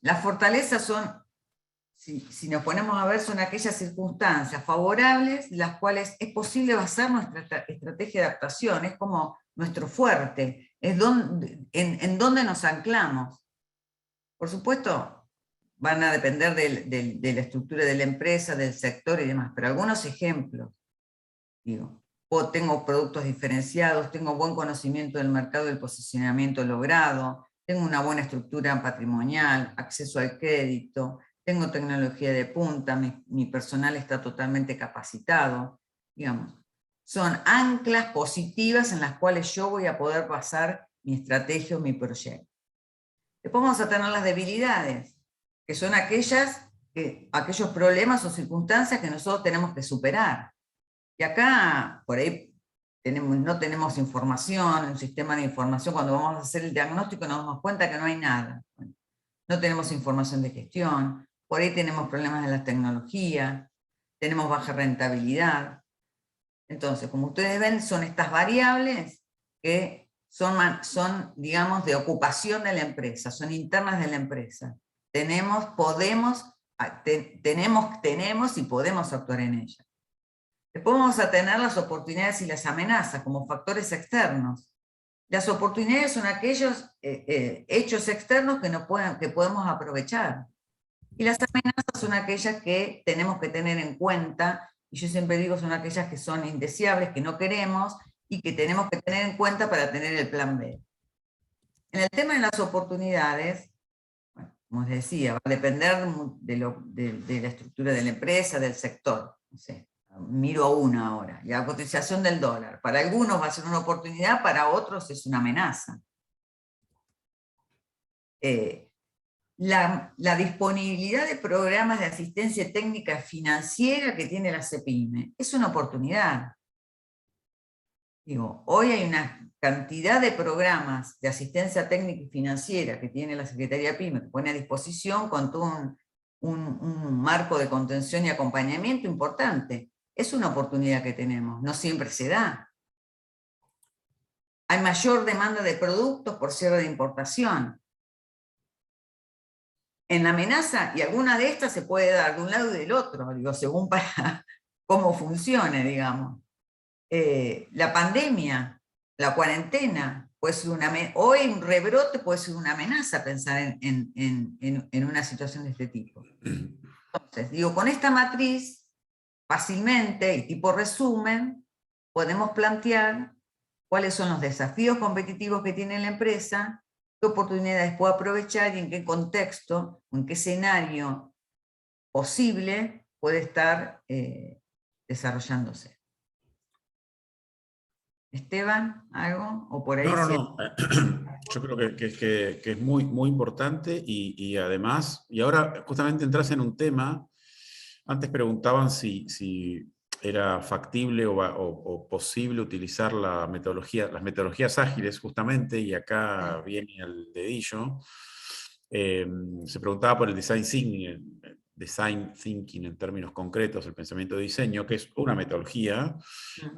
Las fortalezas son, si nos ponemos a ver, son aquellas circunstancias favorables, las cuales es posible basar nuestra estrategia de adaptación, es como nuestro fuerte, es en donde nos anclamos. Por supuesto, van a depender de la estructura de la empresa, del sector y demás, pero algunos ejemplos, digo, tengo productos diferenciados, tengo buen conocimiento del mercado y el posicionamiento logrado, tengo una buena estructura patrimonial, acceso al crédito, tengo tecnología de punta, mi personal está totalmente capacitado, digamos. Son anclas positivas en las cuales yo voy a poder basar mi estrategia o mi proyecto. Después vamos a tener las debilidades, que son aquellos problemas o circunstancias que nosotros tenemos que superar. Y acá, por ahí, no tenemos información, un sistema de información, cuando vamos a hacer el diagnóstico nos damos cuenta que no hay nada. No tenemos información de gestión, por ahí tenemos problemas de la tecnología, tenemos baja rentabilidad. Entonces, como ustedes ven, son estas variables que son, digamos, de ocupación de la empresa, son internas de la empresa. Tenemos y podemos actuar en ellas. Después vamos a tener las oportunidades y las amenazas como factores externos. Las oportunidades son aquellos hechos externos que podemos aprovechar. Y las amenazas son aquellas que tenemos que tener en cuenta, y yo siempre digo son aquellas que son indeseables, que no queremos, y que tenemos que tener en cuenta para tener el plan B. En el tema de las oportunidades, bueno, como les decía, va a depender de la estructura de la empresa, del sector. No sé, miro a una ahora, la cotización del dólar. Para algunos va a ser una oportunidad, para otros es una amenaza. La disponibilidad de programas de asistencia técnica financiera que tiene la CEPIME es una oportunidad. Digo, hoy hay una cantidad de programas de asistencia técnica y financiera que tiene la Secretaría PYME, que pone a disposición con todo un marco de contención y acompañamiento importante. Es una oportunidad que tenemos, no siempre se da. Hay mayor demanda de productos por cierre de importación. En la amenaza, y alguna de estas se puede dar de un lado y del otro, digo, según para cómo funcione, digamos. La pandemia, la cuarentena, puede ser hoy un rebrote puede ser una amenaza pensar en una situación de este tipo. Entonces, digo, con esta matriz, fácilmente y tipo resumen, podemos plantear cuáles son los desafíos competitivos que tiene la empresa, qué oportunidades puede aprovechar y en qué contexto, en qué escenario posible puede estar desarrollándose. Esteban, ¿algo? ¿O por ahí? No. Yo creo que es muy, muy importante y además, y ahora justamente entras en un tema, antes preguntaban si era factible o posible utilizar las metodologías ágiles justamente, y acá viene el dedillo. Se preguntaba por el design thinking en términos concretos, el pensamiento de diseño, que es una metodología.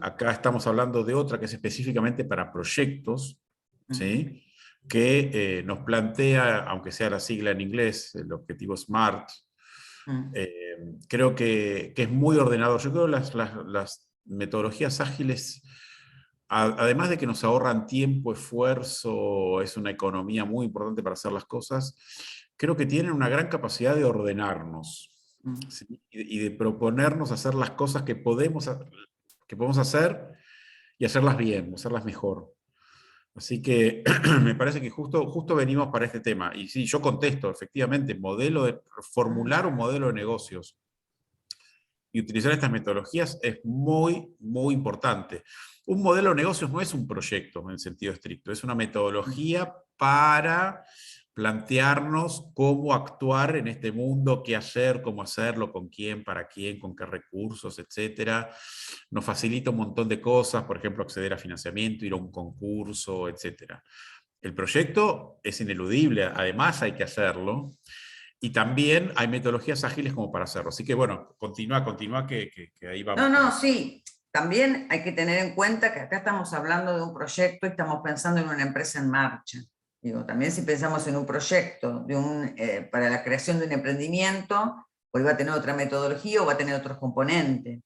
Acá estamos hablando de otra que es específicamente para proyectos, ¿sí? Que nos plantea, aunque sea la sigla en inglés, el objetivo SMART. Creo que es muy ordenador. Yo creo que las metodologías ágiles, además de que nos ahorran tiempo, esfuerzo, es una economía muy importante para hacer las cosas, creo que tienen una gran capacidad de ordenarnos, ¿sí? Y de proponernos hacer las cosas que podemos hacer y hacerlas bien, hacerlas mejor. Así que me parece que justo venimos para este tema. Y sí, yo contesto, efectivamente, formular un modelo de negocios y utilizar estas metodologías es muy, muy importante. Un modelo de negocios no es un proyecto en sentido estricto, es una metodología para plantearnos cómo actuar en este mundo, qué hacer, cómo hacerlo, con quién, para quién, con qué recursos, etcétera. Nos facilita un montón de cosas, por ejemplo, acceder a financiamiento, ir a un concurso, etcétera. El proyecto es ineludible, además hay que hacerlo, y también hay metodologías ágiles como para hacerlo. Así que bueno, continúa que ahí No, vamos. no, sí. También hay que tener en cuenta que acá estamos hablando de un proyecto y estamos pensando en una empresa en marcha. Digo, también si pensamos en un proyecto para la creación de un emprendimiento, pues va a tener otra metodología o va a tener otros componentes.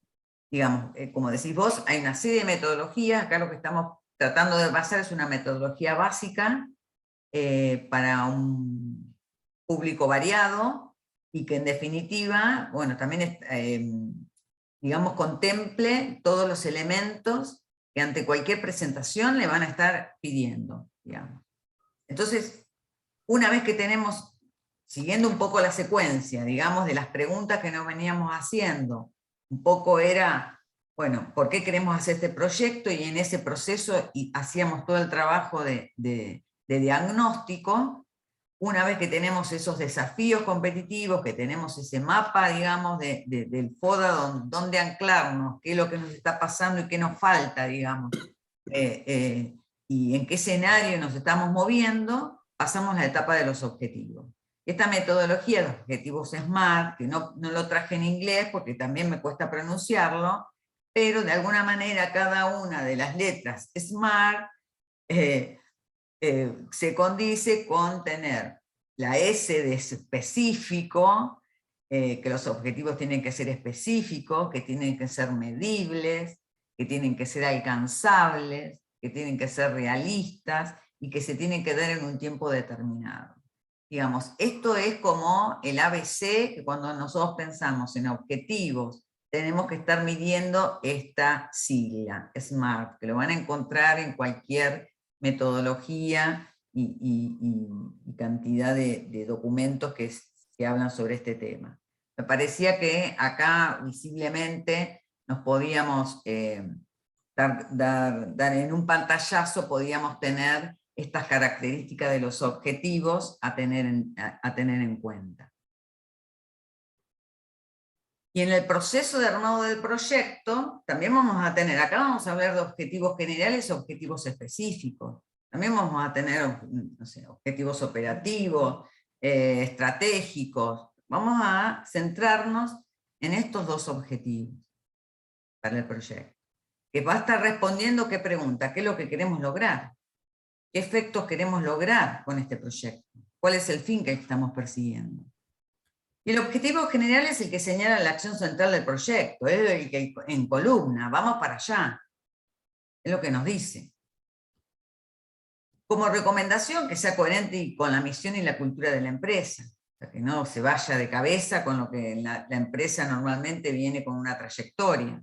Digamos, como decís vos, hay una serie de metodologías. Acá lo que estamos tratando de basar es una metodología básica para un público variado y que en definitiva, bueno, también digamos, contemple todos los elementos que ante cualquier presentación le van a estar pidiendo, digamos. Entonces, una vez que tenemos, siguiendo un poco la secuencia, digamos, de las preguntas que nos veníamos haciendo, un poco era, bueno, ¿por qué queremos hacer este proyecto? Y en ese proceso hacíamos todo el trabajo de diagnóstico. Una vez que tenemos esos desafíos competitivos, que tenemos ese mapa, digamos, del FODA, donde anclarnos, qué es lo que nos está pasando y qué nos falta, digamos, y en qué escenario nos estamos moviendo, pasamos a la etapa de los objetivos. Esta metodología de los objetivos SMART, que no lo traje en inglés porque también me cuesta pronunciarlo, pero de alguna manera cada una de las letras SMART se condice con tener la S de específico, que los objetivos tienen que ser específicos, que tienen que ser medibles, que tienen que ser alcanzables, que tienen que ser realistas y que se tienen que dar en un tiempo determinado. Digamos, esto es como el ABC, que cuando nosotros pensamos en objetivos, tenemos que estar midiendo esta sigla, SMART, que lo van a encontrar en cualquier metodología y cantidad de documentos que hablan sobre este tema. Me parecía que acá visiblemente nos podíamos dar en un pantallazo, podíamos tener estas características de los objetivos a tener en cuenta. Y en el proceso de armado del proyecto, también vamos a tener, acá vamos a hablar de objetivos generales y objetivos específicos. También vamos a tener, no sé, objetivos operativos, estratégicos. Vamos a centrarnos en estos dos objetivos para el proyecto. Que va a estar respondiendo qué pregunta, qué es lo que queremos lograr, qué efectos queremos lograr con este proyecto, cuál es el fin que estamos persiguiendo. Y el objetivo general es el que señala la acción central del proyecto, es el que en columna, vamos para allá, es lo que nos dice. Como recomendación, que sea coherente con la misión y la cultura de la empresa, o sea, que no se vaya de cabeza con lo que la empresa normalmente viene con una trayectoria.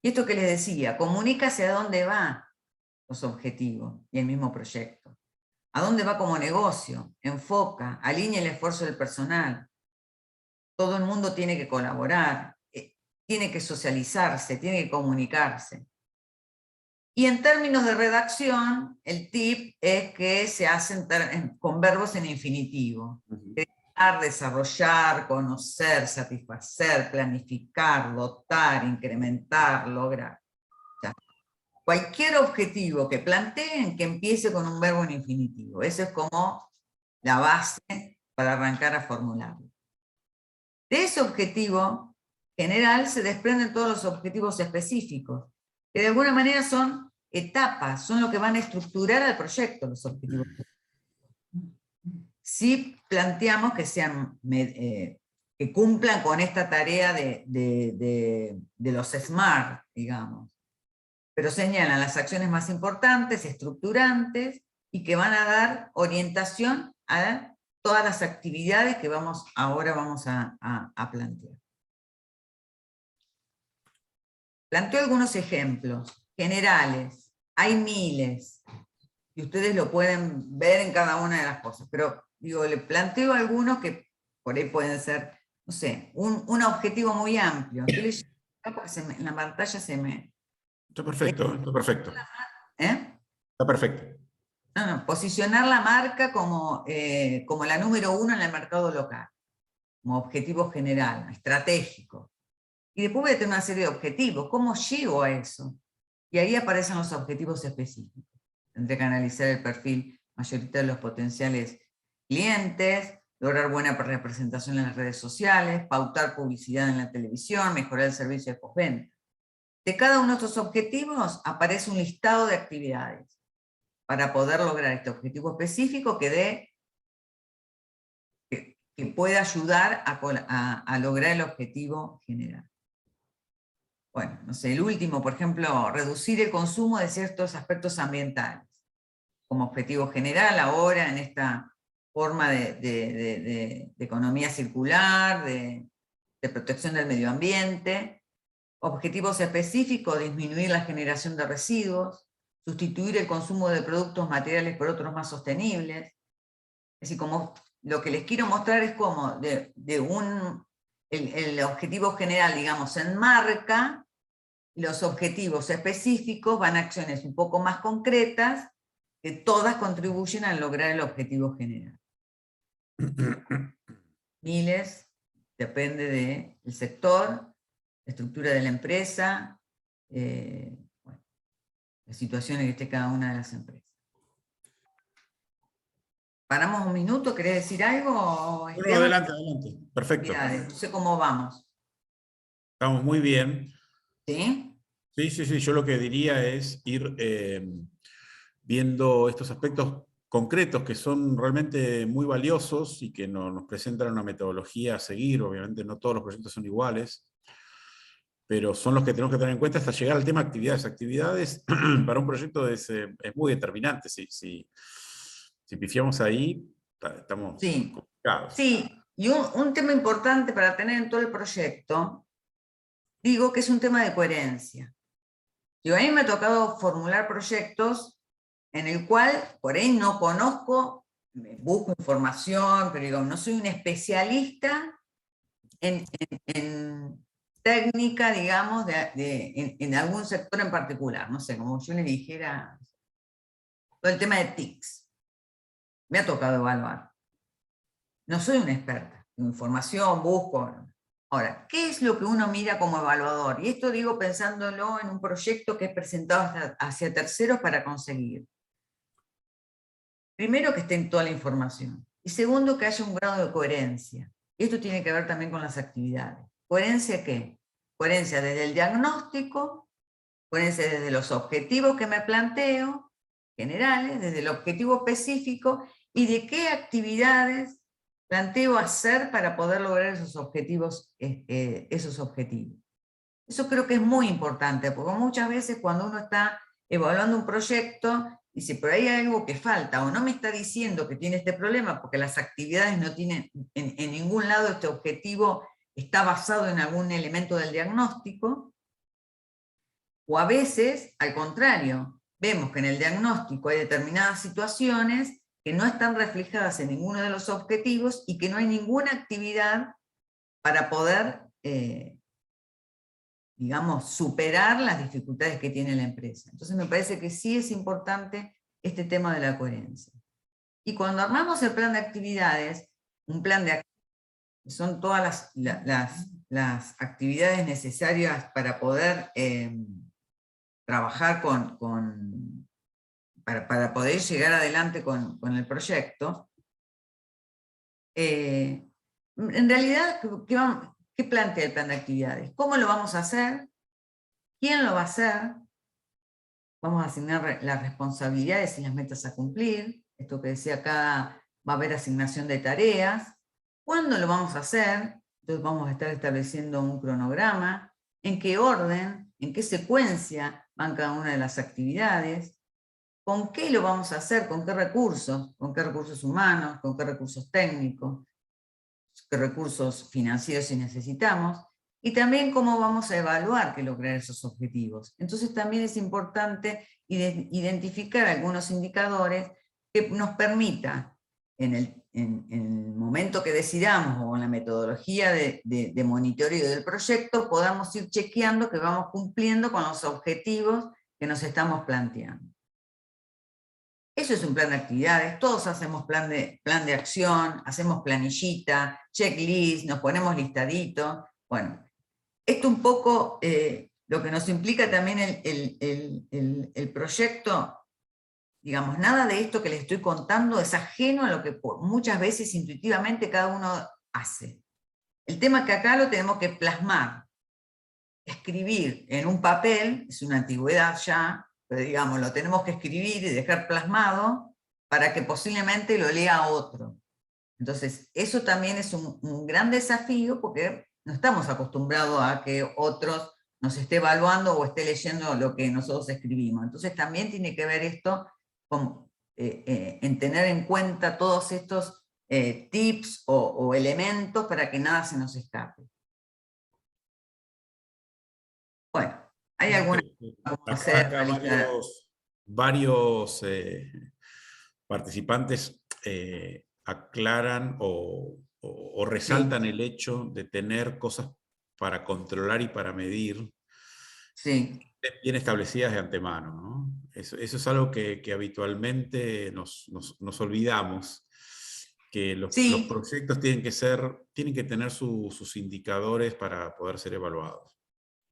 Y esto que les decía, comunica hacia dónde van los objetivos y el mismo proyecto. ¿A dónde va como negocio? Enfoca, alinea el esfuerzo del personal. Todo el mundo tiene que colaborar, tiene que socializarse, tiene que comunicarse. Y en términos de redacción, el tip es que se hacen con verbos en infinitivo. Crear, desarrollar, conocer, satisfacer, planificar, dotar, incrementar, lograr. O sea, cualquier objetivo que planteen que empiece con un verbo en infinitivo. Eso es como la base para arrancar a formularlo. De ese objetivo general se desprenden todos los objetivos específicos, que de alguna manera son etapas, son lo que van a estructurar al proyecto, los objetivos. Si planteamos que sean, que cumplan con esta tarea de los SMART, digamos, pero señalan las acciones más importantes, estructurantes, y que van a dar orientación a todas las actividades que ahora vamos a plantear. Planteo algunos ejemplos generales, hay miles. y ustedes lo pueden ver en cada una de las cosas, pero digo, le planteo algunos que por ahí pueden ser, no sé, un objetivo muy amplio. Estoy leyendo acá porque en la pantalla se me... Está perfecto, está perfecto. ¿Eh? Está perfecto. No, no, posicionar la marca como, como la número 1 en el mercado local, como objetivo general, estratégico. Y después voy a tener una serie de objetivos. ¿Cómo llego a eso? Y ahí aparecen los objetivos específicos. Tendré que analizar el perfil mayoritario de los potenciales clientes, lograr buena representación en las redes sociales, pautar publicidad en la televisión, mejorar el servicio de postventa. De cada uno de estos objetivos aparece un listado de actividades para poder lograr este objetivo específico que pueda ayudar a lograr el objetivo general. Bueno, no sé, el último, por ejemplo, reducir el consumo de ciertos aspectos ambientales, como objetivo general ahora en esta forma de economía circular, de protección del medio ambiente. Objetivos específicos, disminuir la generación de residuos, sustituir el consumo de productos materiales por otros más sostenibles. Es decir, como lo que les quiero mostrar es como el objetivo general, digamos, enmarca, los objetivos específicos van a acciones un poco más concretas, que todas contribuyen a lograr el objetivo general. Miles, depende del sector, la estructura de la empresa, bueno, las situaciones que esté cada una de las empresas. ¿Paramos un minuto? ¿Querés decir algo, Bueno, adelante, adelante. Perfecto. No sé cómo vamos. Estamos muy bien. ¿Sí? Sí, sí, sí. Yo lo que diría es ir viendo estos aspectos concretos que son realmente muy valiosos y que nos presentan una metodología a seguir. Obviamente no todos los proyectos son iguales, pero son los que tenemos que tener en cuenta hasta llegar al tema actividades. Actividades para un proyecto es muy determinante. Si pifiamos ahí, estamos Sí. complicados. Sí, y un tema importante para tener en todo el proyecto, digo que es un tema de coherencia. Digo, a mí me ha tocado formular proyectos en el cual por ahí no conozco, busco información, pero digo, no soy un especialista en técnica, digamos, en algún sector en particular. No sé, como yo le dijera, todo el tema de TICs. Me ha tocado evaluar. No soy una experta. Información, busco. Ahora, ¿qué es lo que uno mira como evaluador? Y esto digo pensándolo en un proyecto que he presentado hacia terceros para conseguir. Primero, que esté en toda la información. Y segundo, que haya un grado de coherencia. Y esto tiene que ver también con las actividades. ¿Coherencia qué? Coherencia desde el diagnóstico, coherencia desde los objetivos que me planteo, generales, desde el objetivo específico, y de qué actividades planteo hacer para poder lograr esos objetivos, Eso creo que es muy importante, porque muchas veces cuando uno está evaluando un proyecto, dice, pero hay algo que falta, o no me está diciendo que tiene este problema, porque las actividades no tienen, en ningún lado este objetivo está basado en algún elemento del diagnóstico, o a veces, al contrario, vemos que en el diagnóstico hay determinadas situaciones que no están reflejadas en ninguno de los objetivos y que no hay ninguna actividad para poder, digamos, superar las dificultades que tiene la empresa. Entonces me parece que sí es importante este tema de la coherencia. Y cuando armamos el plan de actividades, un plan de actividades, son todas las actividades necesarias para poder trabajar para poder llegar adelante con el proyecto. En realidad, ¿qué plantea el plan de actividades? ¿Cómo lo vamos a hacer? ¿Quién lo va a hacer? Vamos a asignar las responsabilidades y las metas a cumplir. Esto que decía acá, va a haber asignación de tareas. ¿Cuándo lo vamos a hacer? Entonces vamos a estar estableciendo un cronograma. ¿En qué orden? ¿En qué secuencia van cada una de las actividades? ¿Con qué lo vamos a hacer? ¿Con qué recursos? ¿Con qué recursos humanos? ¿Con qué recursos técnicos? ¿Qué recursos financieros si necesitamos? y también cómo vamos a evaluar que lograr esos objetivos. Entonces también es importante identificar algunos indicadores que nos permita, en el momento que decidamos, o en la metodología de monitoreo del proyecto, podamos ir chequeando que vamos cumpliendo con los objetivos que nos estamos planteando. Eso es un plan de actividades, todos hacemos plan de acción, hacemos planillita, checklist, nos ponemos listadito. Bueno, esto un poco lo que nos implica también el proyecto, digamos, nada de esto que les estoy contando es ajeno a lo que muchas veces intuitivamente cada uno hace. El tema es que acá lo tenemos que plasmar, escribir en un papel, es una antigüedad ya, pero digamos, lo tenemos que escribir y dejar plasmado para que posiblemente lo lea otro. Entonces, eso también es un gran desafío porque no estamos acostumbrados a que otros nos esté evaluando o esté leyendo lo que nosotros escribimos. Entonces también tiene que ver esto con, en tener en cuenta todos estos tips o elementos para que nada se nos escape. Bueno, hay alguna... Acá varios participantes aclaran o resaltan el hecho de tener cosas para controlar y para medir bien establecidas de antemano, ¿no? Eso es algo que habitualmente nos olvidamos, que los proyectos tienen que tener sus indicadores para poder ser evaluados.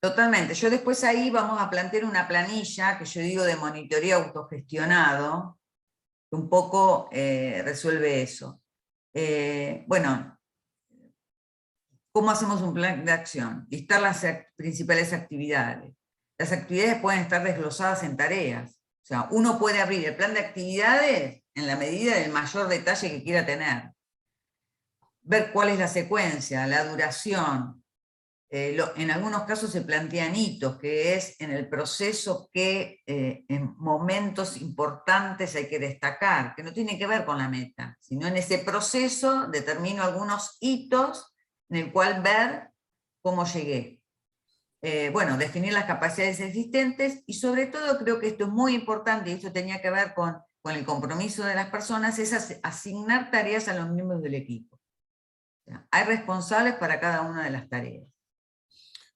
Totalmente. Yo después ahí vamos a plantear una planilla que yo digo de monitoreo autogestionado, que un poco resuelve eso. Bueno, ¿cómo hacemos un plan de acción? Listar las principales actividades. Las actividades pueden estar desglosadas en tareas. O sea, uno puede abrir el plan de actividades en la medida del mayor detalle que quiera tener. Ver cuál es la secuencia, la duración. En algunos casos se plantean hitos, que es en el proceso que en momentos importantes hay que destacar, que no tiene que ver con la meta, sino en ese proceso determino algunos hitos en el cual ver cómo llegué. Bueno, definir las capacidades existentes, y sobre todo creo que esto es muy importante, y esto tenía que ver con el compromiso de las personas, es asignar tareas a los miembros del equipo. O sea, hay responsables para cada una de las tareas.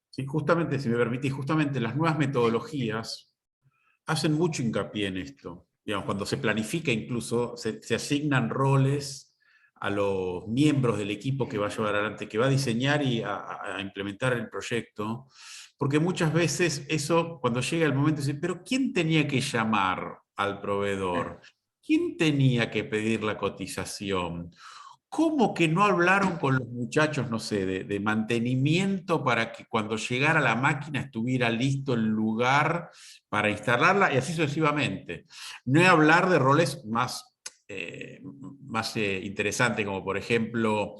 Sí, justamente, si me permitís, justamente las nuevas metodologías hacen mucho hincapié en esto. Digamos, cuando se planifica incluso, se asignan roles a los miembros del equipo que va a llevar adelante, que va a diseñar y a implementar el proyecto, porque muchas veces eso, cuando llega el momento, dice, pero ¿quién tenía que llamar al proveedor? ¿Quién tenía que pedir la cotización? ¿Cómo que no hablaron con los muchachos, no sé, de mantenimiento para que cuando llegara la máquina estuviera listo el lugar para instalarla? Y así sucesivamente. No he hablar de roles más interesantes, como por ejemplo,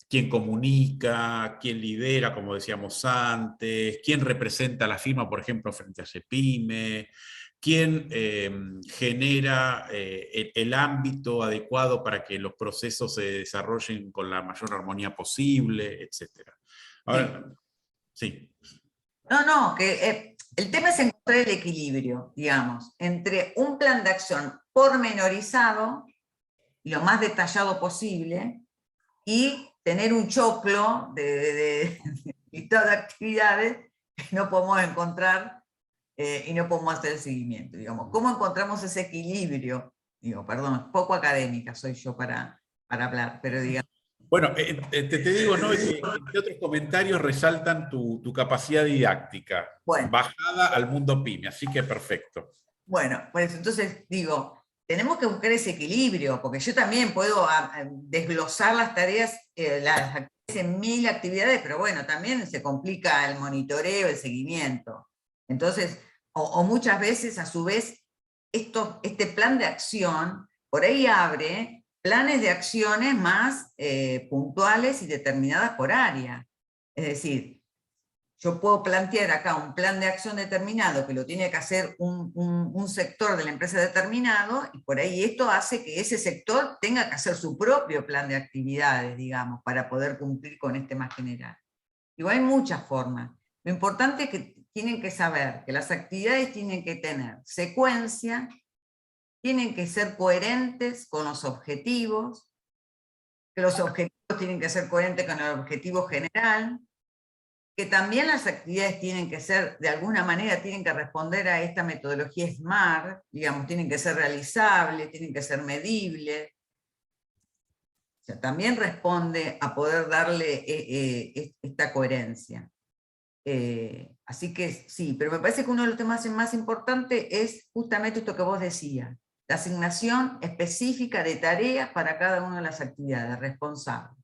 quién comunica, quién lidera, como decíamos antes, quién representa a la firma, por ejemplo, frente a CEPIME, quién genera el ámbito adecuado para que los procesos se desarrollen con la mayor armonía posible, etc. Ahora, sí. No, que el tema es encontrar el equilibrio, digamos, entre un plan de acción pormenorizado, lo más detallado posible, y tener un choclo de listado de actividades que no podemos encontrar y no podemos hacer el seguimiento. Digamos, ¿cómo encontramos ese equilibrio? Digo, perdón, poco académica soy yo para hablar, pero digamos. Bueno, te digo, ¿no? Que otros comentarios resaltan tu capacidad didáctica, Bueno, bajada al mundo PYME, así que perfecto. Bueno, pues entonces digo, tenemos que buscar ese equilibrio, porque yo también puedo desglosar las tareas, las actividades en 1000 actividades, pero bueno, también se complica el monitoreo, el seguimiento. Entonces, o muchas veces a su vez, este plan de acción, por ahí abre planes de acciones más puntuales y determinadas por área. Es decir, yo puedo plantear acá un plan de acción determinado que lo tiene que hacer un sector de la empresa determinado, y por ahí esto hace que ese sector tenga que hacer su propio plan de actividades, digamos, para poder cumplir con este más general. Igual hay muchas formas. Lo importante es que tienen que saber que las actividades tienen que tener secuencia, tienen que ser coherentes con los objetivos, que los objetivos tienen que ser coherentes con el objetivo general, que también las actividades tienen que ser, de alguna manera, tienen que responder a esta metodología SMART, digamos, tienen que ser realizables, tienen que ser medibles. O sea, también responde a poder darle esta coherencia. Así que sí, pero me parece que uno de los temas más importantes es justamente esto que vos decías, la asignación específica de tareas para cada una de las actividades, responsable.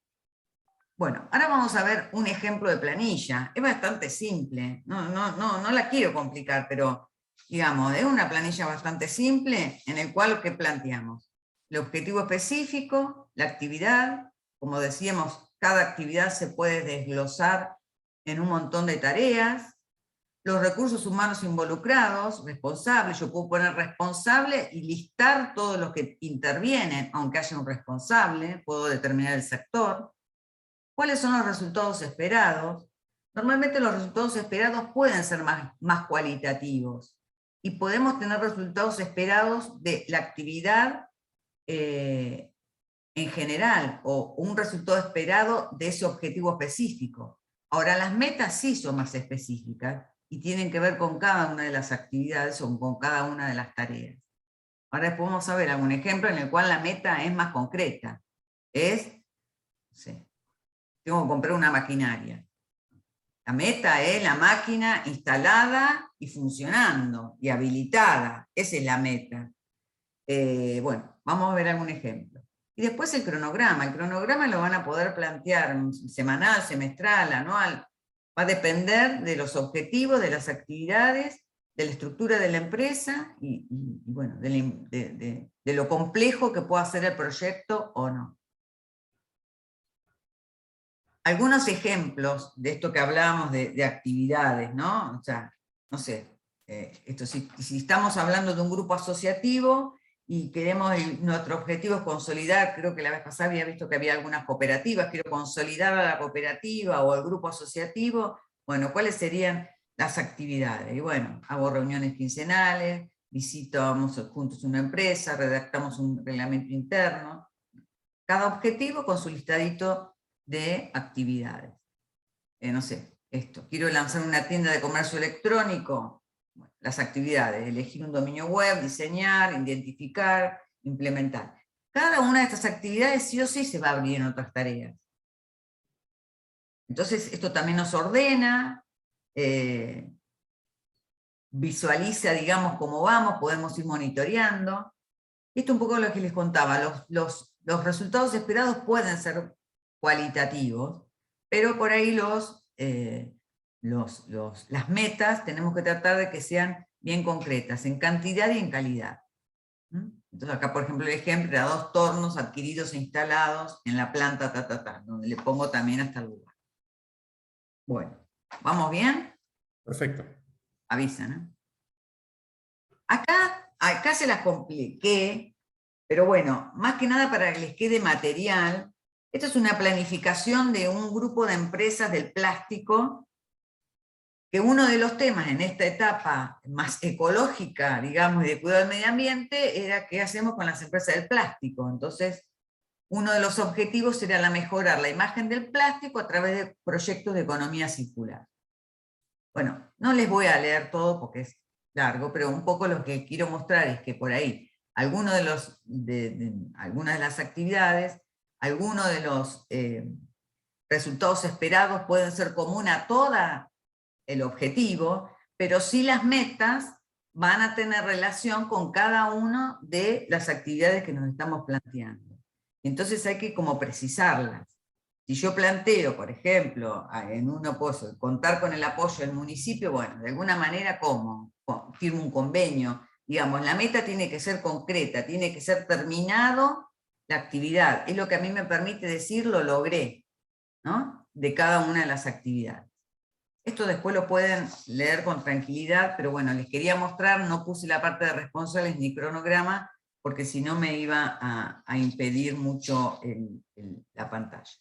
Bueno, ahora vamos a ver un ejemplo de planilla. Es bastante simple, no la quiero complicar, pero digamos, es una planilla bastante simple en el cual ¿qué planteamos? El objetivo específico, la actividad, como decíamos, cada actividad se puede desglosar en un montón de tareas, los recursos humanos involucrados, responsables, yo puedo poner responsable y listar todos los que intervienen, aunque haya un responsable, puedo determinar el sector. ¿Cuáles son los resultados esperados? Normalmente los resultados esperados pueden ser más cualitativos y podemos tener resultados esperados de la actividad en general o un resultado esperado de ese objetivo específico. Ahora, las metas sí son más específicas y tienen que ver con cada una de las actividades o con cada una de las tareas. Ahora podemos ver algún ejemplo en el cual la meta es más concreta. Es, no sé, tengo que comprar una maquinaria. La meta es la máquina instalada y funcionando y habilitada. Esa es la meta. Bueno, vamos a ver algún ejemplo. Y después el cronograma. El cronograma lo van a poder plantear semanal, semestral, anual. Va a depender de los objetivos, de las actividades, de la estructura de la empresa y bueno, de lo complejo que pueda ser el proyecto o no. Algunos ejemplos de esto que hablábamos de actividades, ¿no? O sea, no sé, si estamos hablando de un grupo asociativo y queremos, nuestro objetivo es consolidar, creo que la vez pasada había visto que había algunas cooperativas, quiero consolidar a la cooperativa o al grupo asociativo, bueno, ¿cuáles serían las actividades? Y bueno, hago reuniones quincenales, visitamos juntos una empresa, redactamos un reglamento interno, cada objetivo con su listadito de actividades. No sé, esto, quiero lanzar una tienda de comercio electrónico, bueno, las actividades, elegir un dominio web, diseñar, identificar, implementar. Cada una de estas actividades sí o sí se va a abrir en otras tareas. Entonces esto también nos ordena, visualiza, digamos, cómo vamos, podemos ir monitoreando. Esto es un poco lo que les contaba, los resultados esperados pueden ser cualitativos, pero por ahí las metas tenemos que tratar de que sean bien concretas, en cantidad y en calidad. Entonces acá, por ejemplo, el ejemplo era 2 tornos adquiridos e instalados en la planta, donde le pongo también hasta el lugar. Bueno, ¿vamos bien? Perfecto. Avisan, ¿eh? Acá se las compliqué, pero bueno, más que nada para que les quede material. Esto es una planificación de un grupo de empresas del plástico, que uno de los temas en esta etapa más ecológica, digamos, y de cuidado del medio ambiente, era qué hacemos con las empresas del plástico. Entonces, uno de los objetivos era mejorar la imagen del plástico a través de proyectos de economía circular. Bueno, no les voy a leer todo porque es largo, pero un poco lo que quiero mostrar es que por ahí, algunas de las actividades, algunos de los resultados esperados pueden ser comunes a todo el objetivo, pero sí las metas van a tener relación con cada una de las actividades que nos estamos planteando. Entonces hay que como precisarlas. Si yo planteo, por ejemplo, en un apoyo, contar con el apoyo del municipio, bueno, de alguna manera, ¿cómo? Firmo un convenio. Digamos, la meta tiene que ser concreta, tiene que ser terminado la actividad. Es lo que a mí me permite decir, lo logré, ¿no? De cada una de las actividades. Esto después lo pueden leer con tranquilidad, pero bueno, les quería mostrar, no puse la parte de responsables ni cronograma, porque si no me iba a impedir mucho la pantalla.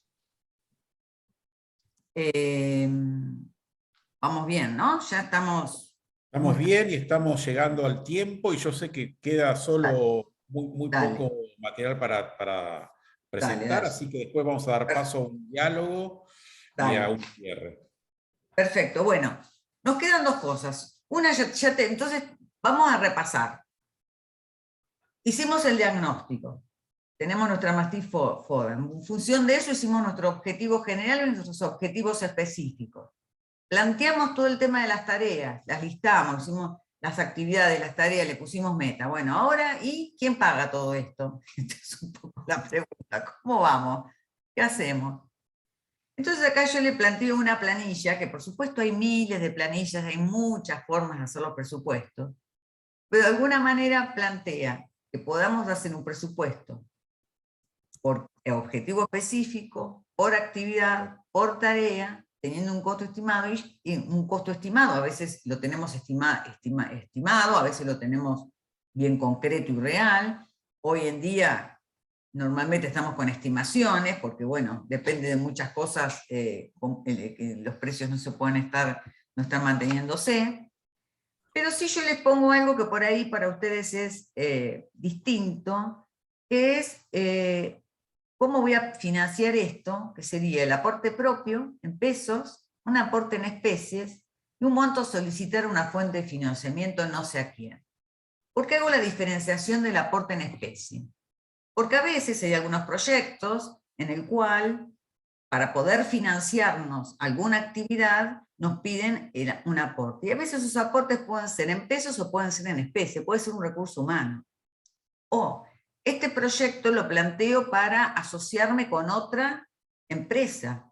Vamos bien, ¿no? Ya estamos... Estamos bien y estamos llegando al tiempo y yo sé que queda Dale, solo muy dale, poco material para dale, presentar, dale. así que después vamos a dar paso a un diálogo y a Dale. un cierre. Perfecto, bueno, nos quedan dos cosas. Una, entonces vamos a repasar. Hicimos el diagnóstico, tenemos nuestra Mastiff Forum. En función de eso hicimos nuestro objetivo general y nuestros objetivos específicos. Planteamos todo el tema de las tareas, las listamos, hicimos las actividades, las tareas, le pusimos meta. Bueno, ahora, ¿y quién paga todo esto? Esta es un poco la pregunta. ¿Cómo vamos? ¿Qué hacemos? Entonces acá yo le planteo una planilla, que por supuesto hay miles de planillas, hay muchas formas de hacer los presupuestos, pero de alguna manera plantea que podamos hacer un presupuesto por objetivo específico, por actividad, por tarea, teniendo un costo estimado, y un costo estimado, a veces lo tenemos estimado, a veces lo tenemos bien concreto y real. Hoy en día normalmente estamos con estimaciones, porque bueno, depende de muchas cosas, los precios no están manteniéndose. Pero sí yo les pongo algo que por ahí para ustedes es distinto, que es cómo voy a financiar esto, que sería el aporte propio en pesos, un aporte en especies, y un monto solicitar una fuente de financiamiento no sé a quién. ¿Por qué hago la diferenciación del aporte en especie? Porque a veces hay algunos proyectos en el cual, para poder financiarnos alguna actividad, nos piden un aporte. Y a veces esos aportes pueden ser en pesos o pueden ser en especie, puede ser un recurso humano. O este proyecto lo planteo para asociarme con otra empresa.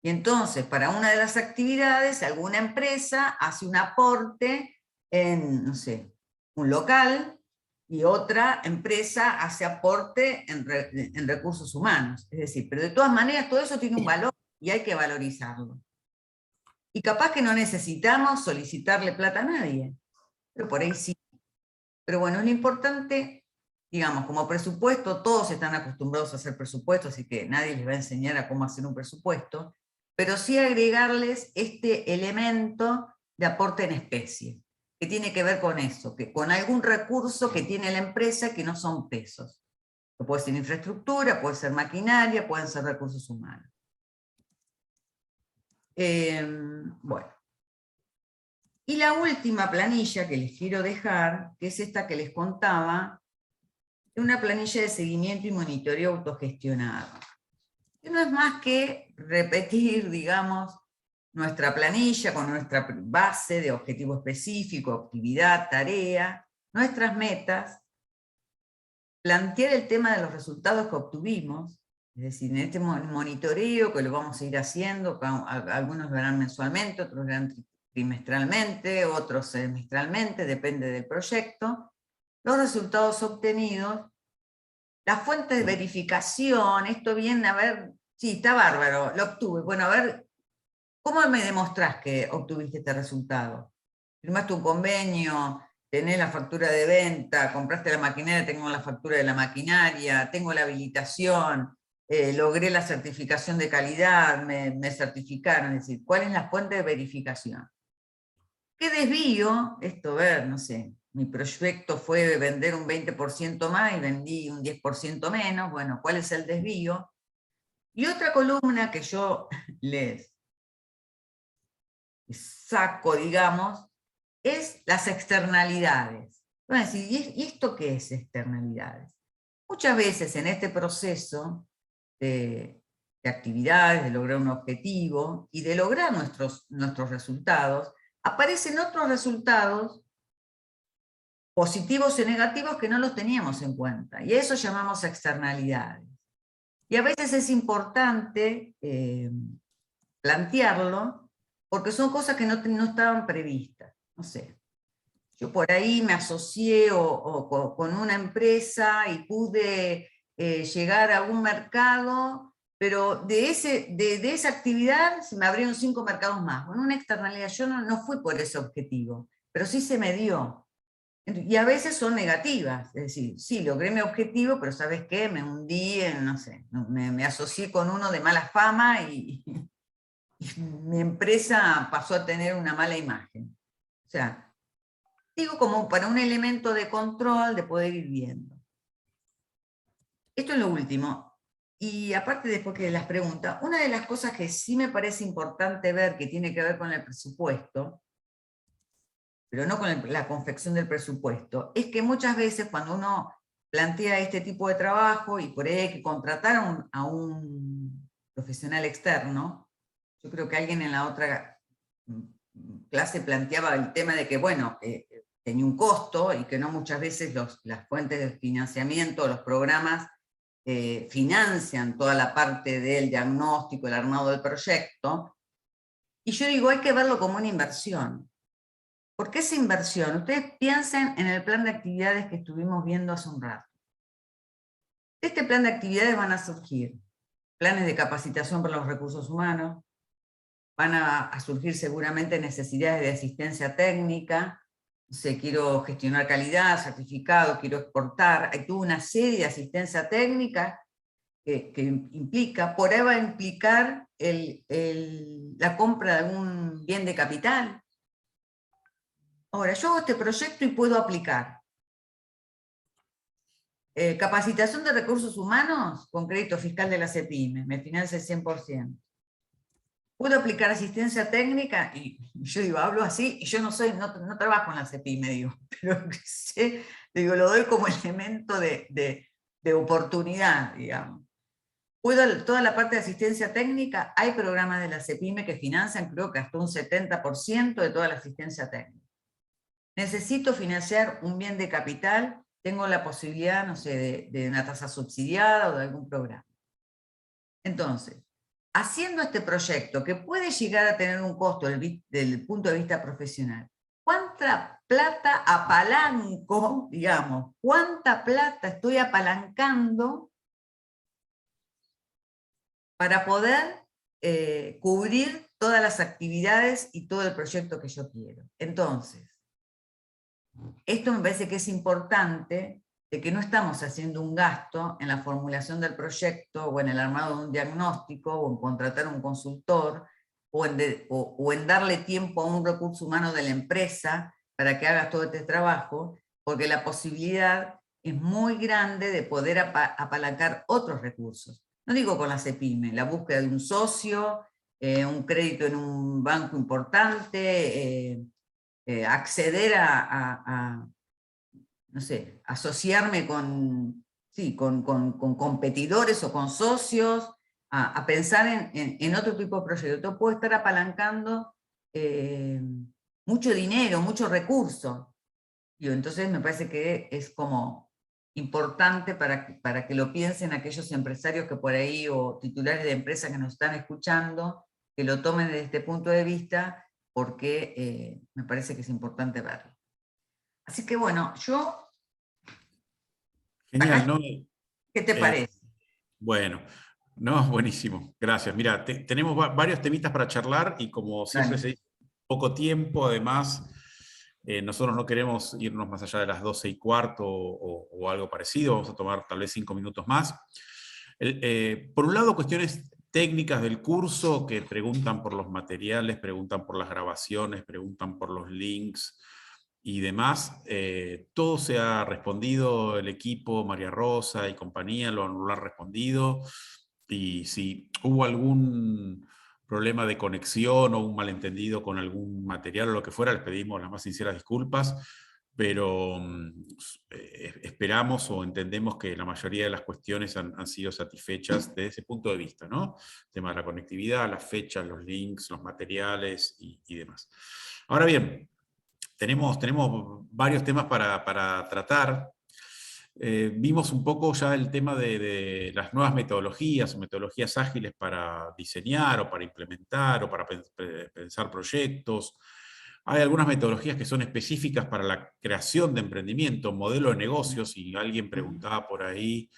Y entonces, para una de las actividades, alguna empresa hace un aporte en, no sé, un local, y otra empresa hace aporte en recursos humanos. Es decir, pero de todas maneras todo eso tiene un valor y hay que valorizarlo. Y capaz que no necesitamos solicitarle plata a nadie, pero por ahí sí. Pero bueno, es lo importante, digamos, como presupuesto, todos están acostumbrados a hacer presupuestos, así que nadie les va a enseñar a cómo hacer un presupuesto, pero sí agregarles este elemento de aporte en especie, que tiene que ver con eso, que con algún recurso que tiene la empresa que no son pesos. Que puede ser infraestructura, puede ser maquinaria, pueden ser recursos humanos. Bueno. Y la última planilla que les quiero dejar, que es esta que les contaba, es una planilla de seguimiento y monitoreo autogestionado. Que no es más que repetir, digamos, nuestra planilla con nuestra base de objetivo específico, actividad, tarea, nuestras metas, plantear el tema de los resultados que obtuvimos, es decir, en este monitoreo que lo vamos a ir haciendo, algunos lo harán mensualmente, otros lo harán trimestralmente, otros semestralmente, depende del proyecto, los resultados obtenidos, la fuente de verificación, esto viene a ver, sí, está bárbaro, lo obtuve, bueno, a ver, ¿cómo me demostrás que obtuviste este resultado? Firmaste un convenio, tenés la factura de venta, compraste la maquinaria, tengo la factura de la maquinaria, tengo la habilitación, logré la certificación de calidad, me certificaron, es decir, ¿cuál es la fuente de verificación? ¿Qué desvío? Esto, ver, no sé, mi proyecto fue vender un 20% más y vendí un 10% menos, bueno, ¿cuál es el desvío? Y otra columna que yo les saco, digamos, es las externalidades. Van a decir, ¿y esto qué es externalidades? Muchas veces en este proceso de actividades, de lograr un objetivo y de lograr nuestros resultados, aparecen otros resultados positivos y negativos que no los teníamos en cuenta. Y a eso llamamos externalidades. Y a veces es importante plantearlo porque son cosas que no estaban previstas. No sé, yo por ahí me asocié con una empresa y pude llegar a un mercado, pero de esa actividad se me abrieron 5 mercados más. Con una externalidad, yo no fui por ese objetivo, pero sí se me dio. Y a veces son negativas, es decir, sí, logré mi objetivo, pero ¿sabes qué? Me hundí en, no sé, me asocié con uno de mala fama y mi empresa pasó a tener una mala imagen. O sea, digo como para un elemento de control, de poder ir viendo. Esto es lo último. Y aparte, después que las preguntas, una de las cosas que sí me parece importante ver, que tiene que ver con el presupuesto, pero no con la confección del presupuesto, es que muchas veces cuando uno plantea este tipo de trabajo y por ahí hay que contratar a un profesional externo, yo creo que alguien en la otra clase planteaba el tema de que, bueno, tenía un costo y que no muchas veces las fuentes de financiamiento, los programas, financian toda la parte del diagnóstico, el armado del proyecto. Y yo digo, hay que verlo como una inversión. ¿Por qué esa inversión? Ustedes piensen en el plan de actividades que estuvimos viendo hace un rato. De este plan de actividades van a surgir planes de capacitación para los recursos humanos, van a surgir seguramente necesidades de asistencia técnica, quiero gestionar calidad, certificado, quiero exportar, hay toda una serie de asistencia técnica que implica, por ahí va a implicar la compra de algún bien de capital. Ahora, yo hago este proyecto y puedo aplicar capacitación de recursos humanos con crédito fiscal de la CEPIME, me financia el 100%. Puedo aplicar asistencia técnica, y yo digo, hablo así, y yo no trabajo en la CEPIME, digo, pero sé, digo, lo doy como elemento de oportunidad, digamos. Toda la parte de asistencia técnica, hay programas de la CEPIME que financian, creo que hasta un 70% de toda la asistencia técnica. Necesito financiar un bien de capital, tengo la posibilidad, no sé, de una tasa subsidiada o de algún programa. Entonces, haciendo este proyecto, que puede llegar a tener un costo del punto de vista profesional, ¿cuánta plata apalanco, digamos, cuánta plata estoy apalancando para poder cubrir todas las actividades y todo el proyecto que yo quiero? Entonces, esto me parece que es importante, de que no estamos haciendo un gasto en la formulación del proyecto, o en el armado de un diagnóstico, o en contratar un consultor, o en darle tiempo a un recurso humano de la empresa para que haga todo este trabajo, porque la posibilidad es muy grande de poder apalancar otros recursos. No digo con la CEPIME, la búsqueda de un socio, un crédito en un banco importante, acceder no sé, asociarme con competidores o con socios, a pensar en otro tipo de proyectos. Puedo estar apalancando mucho dinero, mucho recurso. Y entonces me parece que es como importante para que lo piensen aquellos empresarios que por ahí, o titulares de empresas que nos están escuchando, que lo tomen desde este punto de vista, porque me parece que es importante verlo. Así que bueno, Genial, ¿no? ¿qué te parece? Bueno, no, buenísimo, gracias. Mira, tenemos varios temitas para charlar y como siempre Dale. se dice, poco tiempo, además, nosotros no queremos irnos más allá de las 12:15 o algo parecido, vamos a tomar tal vez 5 minutos más. Por un lado, cuestiones técnicas del curso que preguntan por los materiales, preguntan por las grabaciones, preguntan por los links y demás. Todo se ha respondido, el equipo, María Rosa y compañía lo han respondido, y si hubo algún problema de conexión o un malentendido con algún material o lo que fuera, les pedimos las más sinceras disculpas, pero esperamos o entendemos que la mayoría de las cuestiones han sido satisfechas desde ese punto de vista, ¿no? El tema de la conectividad, las fechas, los links, los materiales y demás. Ahora bien, tenemos varios temas para tratar. Vimos un poco ya el tema de las nuevas metodologías, metodologías ágiles para diseñar o para implementar o para pensar proyectos. Hay algunas metodologías que son específicas para la creación de emprendimiento, modelo de negocios, y alguien preguntaba por ahí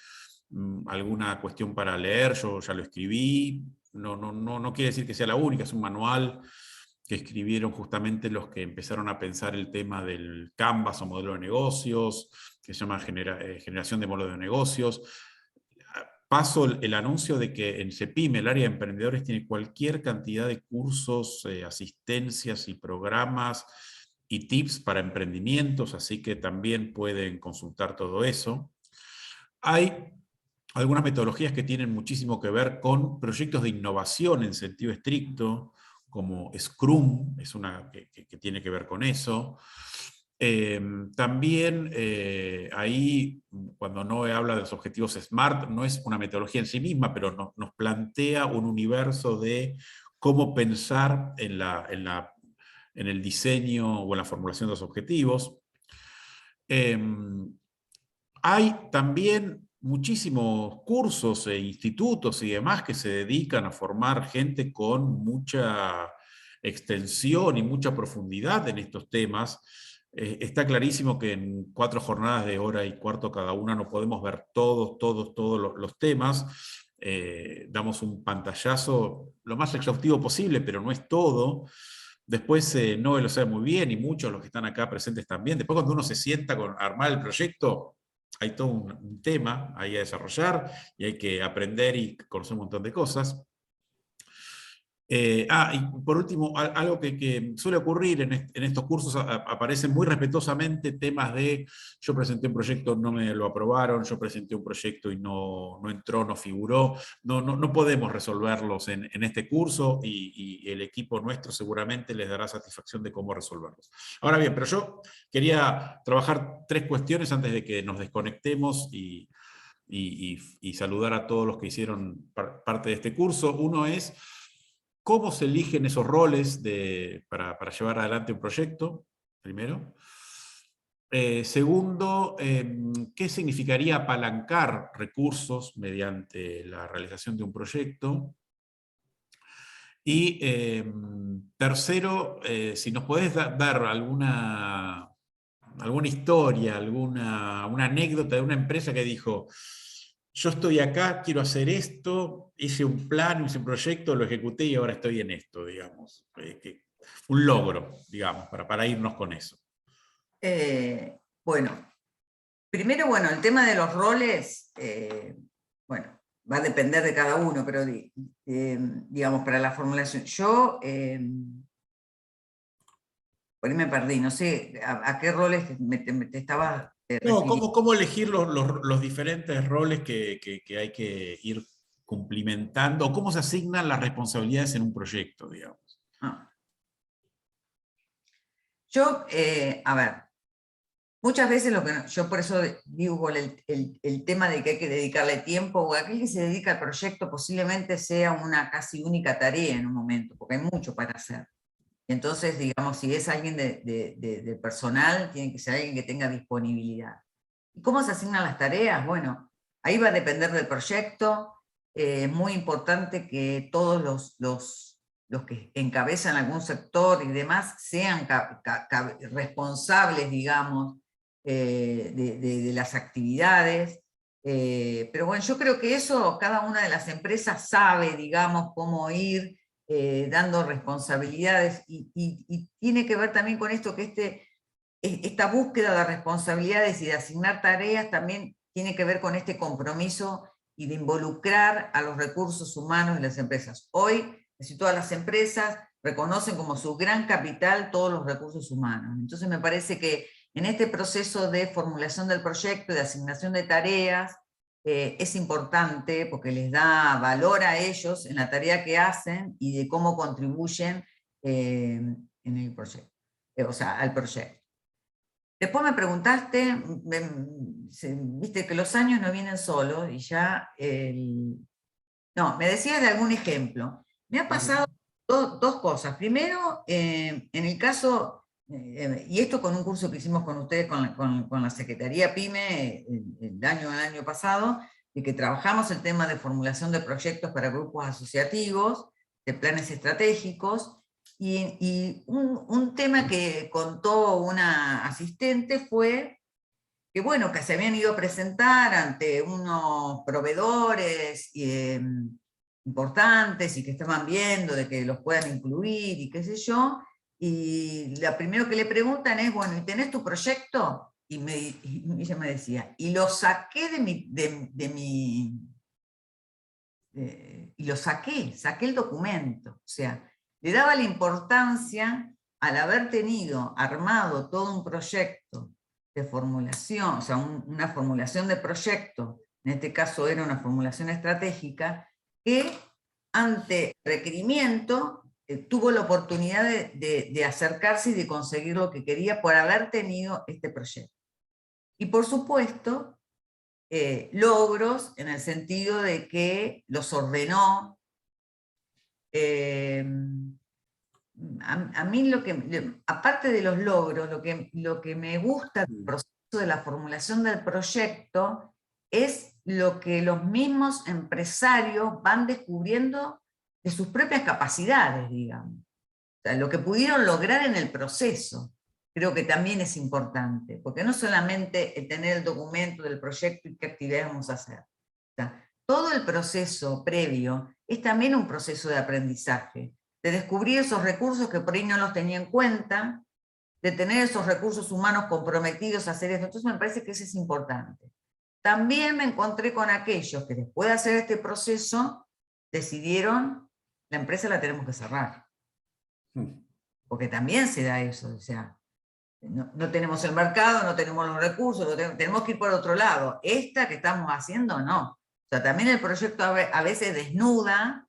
alguna cuestión para leer, yo ya lo escribí. No quiere decir que sea la única, es un manual que escribieron justamente los que empezaron a pensar el tema del Canvas o modelo de negocios, que se llama generación de modelos de negocios. paso el anuncio de que en CEPIME, el área de emprendedores, tiene cualquier cantidad de cursos, asistencias y programas y tips para emprendimientos, así que también pueden consultar todo eso. Hay algunas metodologías que tienen muchísimo que ver con proyectos de innovación en sentido estricto, como Scrum, es una que tiene que ver con eso. También ahí, cuando Noé habla de los objetivos SMART, no es una metodología en sí misma, pero nos plantea un universo de cómo pensar en el diseño o en la formulación de los objetivos. Hay también muchísimos cursos e institutos y demás que se dedican a formar gente con mucha extensión y mucha profundidad en estos temas. Está clarísimo que en 4 jornadas de hora y cuarto cada una no podemos ver todos los temas. Damos un pantallazo lo más exhaustivo posible, pero no es todo. Después Noé lo sabe muy bien y muchos de los que están acá presentes también. Después cuando uno se sienta con armar el proyecto, hay todo un tema ahí a desarrollar y hay que aprender y conocer un montón de cosas. Y por último, algo que suele ocurrir en estos cursos, aparecen muy respetuosamente temas de yo presenté un proyecto, no me lo aprobaron, yo presenté un proyecto y no entró, no figuró. No podemos resolverlos en este curso y el equipo nuestro seguramente les dará satisfacción de cómo resolverlos. Ahora bien, pero yo quería trabajar 3 cuestiones antes de que nos desconectemos y saludar a todos los que hicieron parte de este curso. Uno es cómo se eligen esos roles para llevar adelante un proyecto, primero. Segundo, ¿qué significaría apalancar recursos mediante la realización de un proyecto? Y tercero, si nos podés dar alguna historia, una anécdota de una empresa que dijo, yo estoy acá, quiero hacer esto, hice un plan, hice un proyecto, lo ejecuté y ahora estoy en esto, digamos. Un logro, digamos, para irnos con eso. Bueno, primero, bueno, el tema de los roles, bueno, va a depender de cada uno, pero digamos, para la formulación. Yo, por ahí me perdí, no sé a qué roles te estabas No, refiriendo. ¿cómo elegir los diferentes roles que hay que ir cumplimentando? ¿Cómo se asignan las responsabilidades en un proyecto, digamos? Ah. Yo, a ver, muchas veces yo por eso digo con el tema de que hay que dedicarle tiempo, o aquel que se dedica al proyecto posiblemente sea una casi única tarea en un momento, porque hay mucho para hacer. Entonces, digamos, si es alguien de personal, tiene que ser alguien que tenga disponibilidad. ¿Y cómo se asignan las tareas? Bueno, ahí va a depender del proyecto. Es muy importante que todos los que encabezan algún sector y demás sean responsables, digamos, de las actividades. Pero bueno, yo creo que eso cada una de las empresas sabe, digamos, cómo ir dando responsabilidades y tiene que ver también con esto que esta búsqueda de responsabilidades y de asignar tareas también tiene que ver con este compromiso y de involucrar a los recursos humanos de las empresas. Hoy, casi todas las empresas reconocen como su gran capital todos los recursos humanos. Entonces me parece que en este proceso de formulación del proyecto, de asignación de tareas, es importante porque les da valor a ellos en la tarea que hacen y de cómo contribuyen en el proyecto, o sea, al proyecto. Después me preguntaste, viste que los años no vienen solos y ya, no, me decías de algún ejemplo. Me ha pasado dos cosas. Primero, en el caso, y esto con un curso que hicimos con ustedes, con la Secretaría PYME, el año pasado, de que trabajamos el tema de formulación de proyectos para grupos asociativos, de planes estratégicos, y un tema que contó una asistente fue que, bueno, que se habían ido a presentar ante unos proveedores importantes y que estaban viendo de que los puedan incluir y qué sé yo, y lo primero que le preguntan es, bueno, ¿y tenés tu proyecto? Y ella me decía, y lo saqué de mi y lo saqué el documento. O sea, le daba la importancia al haber tenido armado todo un proyecto de formulación, o sea, una formulación de proyecto, en este caso era una formulación estratégica, que ante requerimiento tuvo la oportunidad de acercarse y de conseguir lo que quería por haber tenido este proyecto. Y por supuesto, logros en el sentido de que los ordenó. A mí aparte de los logros, lo que me gusta del proceso de la formulación del proyecto es lo que los mismos empresarios van descubriendo de sus propias capacidades, digamos. O sea, lo que pudieron lograr en el proceso, creo que también es importante, porque no solamente el tener el documento del proyecto y qué actividades vamos a hacer. O sea, todo el proceso previo es también un proceso de aprendizaje, de descubrir esos recursos que por ahí no los tenía en cuenta, de tener esos recursos humanos comprometidos a hacer esto. Entonces me parece que eso es importante. También me encontré con aquellos que después de hacer este proceso decidieron, la empresa la tenemos que cerrar. Porque también se da eso, o sea, no tenemos el mercado, no tenemos los recursos, tenemos que ir por otro lado. Esta que estamos haciendo, no. O sea, también el proyecto a veces desnuda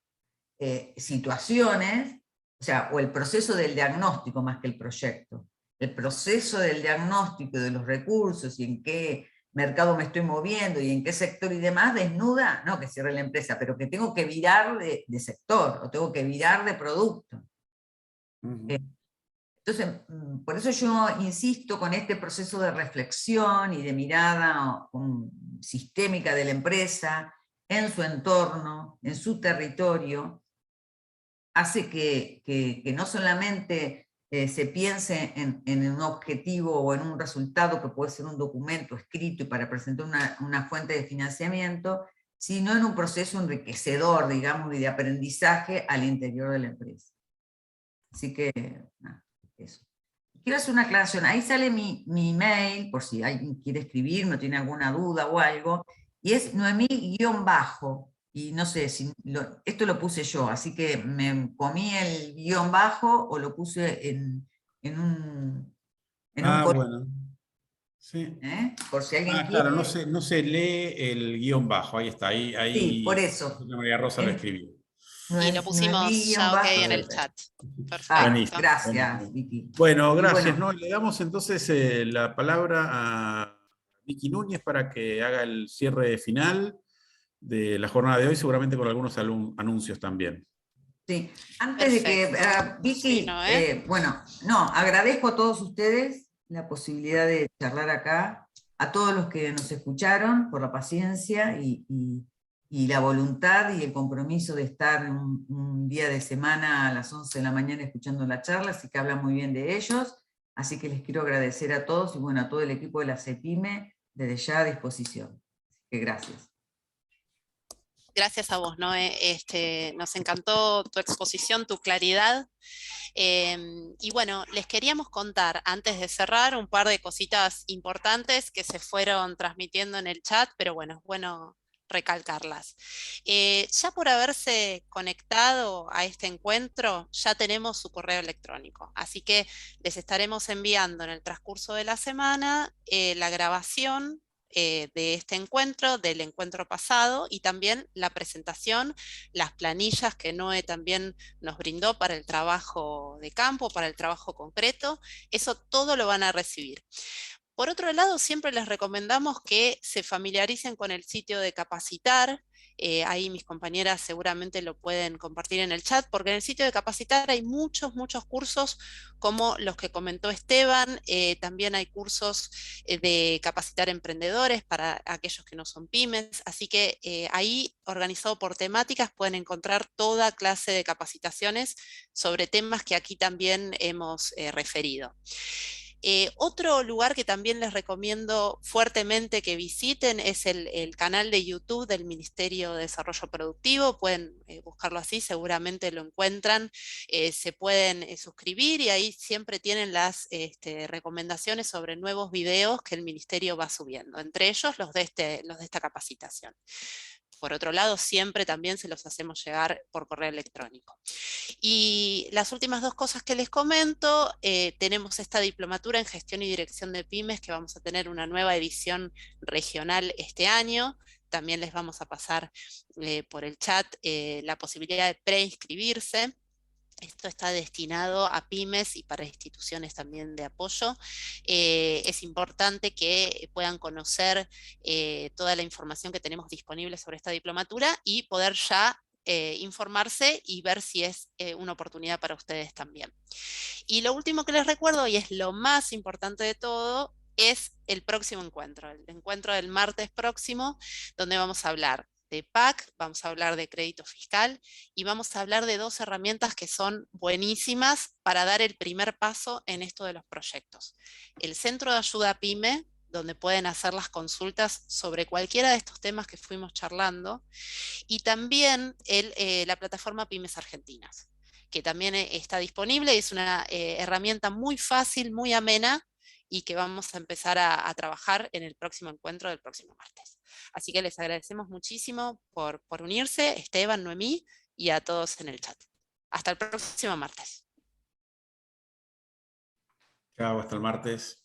situaciones, o sea, o el proceso del diagnóstico más que el proyecto. El proceso del diagnóstico de los recursos y en qué mercado me estoy moviendo y en qué sector y demás, desnuda, no que cierre la empresa, pero que tengo que virar de sector, o tengo que virar de producto. Entonces, por eso yo insisto con este proceso de reflexión y de mirada sistémica de la empresa, en su entorno, en su territorio, hace que no solamente se piense en un objetivo o en un resultado que puede ser un documento escrito y para presentar una fuente de financiamiento, sino en un proceso enriquecedor, digamos, y de aprendizaje al interior de la empresa. Así que, nada, eso. Quiero hacer una aclaración. Ahí sale mi email, por si alguien quiere escribirme o tiene alguna duda o algo, y es Noemí-bajo, y no sé, si esto lo puse yo, así que me comí el guión bajo o lo puse en un Bueno. Sí. por si alguien Claro, quiere. no se lee el guión bajo, ahí está, Sí, por ahí eso. María Rosa lo escribió. Y lo pusimos ya ok en el chat. Perfecto. Buenísimo. Gracias, Vicky. Bueno, Y gracias. bueno, ¿No? Le damos entonces la palabra a Vicky Núñez para que haga el cierre final de la jornada de hoy, seguramente con algunos anuncios también. sí. Antes de que, Vicky, Sí, ¿no, bueno, no, agradezco a todos ustedes la posibilidad de charlar acá, a todos los que nos escucharon por la paciencia y la voluntad y el compromiso de estar un día de semana a las 11 de la mañana escuchando la charla, así que habla muy bien de ellos, así que les quiero agradecer a todos y bueno, a todo el equipo de la CEPIME desde ya a disposición. Así que gracias. Gracias a vos, Noé. Nos encantó tu exposición, tu claridad. Y bueno, les queríamos contar, antes de cerrar, un par de cositas importantes que se fueron transmitiendo en el chat, pero bueno, es bueno recalcarlas. Ya por haberse conectado a este encuentro, ya tenemos su correo electrónico, así que les estaremos enviando en el transcurso de la semana la grabación de este encuentro, del encuentro pasado, y también la presentación, las planillas que Noé también nos brindó para el trabajo de campo, para el trabajo concreto. Eso todo lo van a recibir. Por otro lado, siempre les recomendamos que se familiaricen con el sitio de Capacitar. Ahí mis compañeras seguramente lo pueden compartir en el chat, porque en el sitio de Capacitar hay muchos cursos como los que comentó Esteban. También hay cursos de capacitar emprendedores para aquellos que no son pymes, así que ahí, organizado por temáticas, pueden encontrar toda clase de capacitaciones sobre temas que aquí también hemos referido. Otro lugar que también les recomiendo fuertemente que visiten es el canal de YouTube del Ministerio de Desarrollo Productivo. Pueden buscarlo así, seguramente lo encuentran. Se pueden suscribir y ahí siempre tienen las recomendaciones sobre nuevos videos que el Ministerio va subiendo, entre ellos los de esta capacitación. por otro lado, siempre también se los hacemos llegar por correo electrónico. Y las últimas 2 cosas que les comento, tenemos esta diplomatura en gestión y dirección de pymes, que vamos a tener una nueva edición regional este año. También les vamos a pasar por el chat la posibilidad de preinscribirse. Esto está destinado a pymes y para instituciones también de apoyo. Es importante que puedan conocer toda la información que tenemos disponible sobre esta diplomatura y poder ya informarse y ver si es una oportunidad para ustedes también. Y lo último que les recuerdo, y es lo más importante de todo, es el próximo encuentro, el encuentro del martes próximo, donde vamos a hablar de PAC, vamos a hablar de crédito fiscal y vamos a hablar de 2 herramientas que son buenísimas para dar el primer paso en esto de los proyectos. El Centro de Ayuda a Pyme, donde pueden hacer las consultas sobre cualquiera de estos temas que fuimos charlando, y también la plataforma Pymes Argentinas, que también está disponible y es una herramienta muy fácil, muy amena, y que vamos a empezar a trabajar en el próximo encuentro del próximo martes. Así que les agradecemos muchísimo por unirse, Esteban, Noemí, y a todos en el chat. Hasta el próximo martes. Chao, hasta el martes.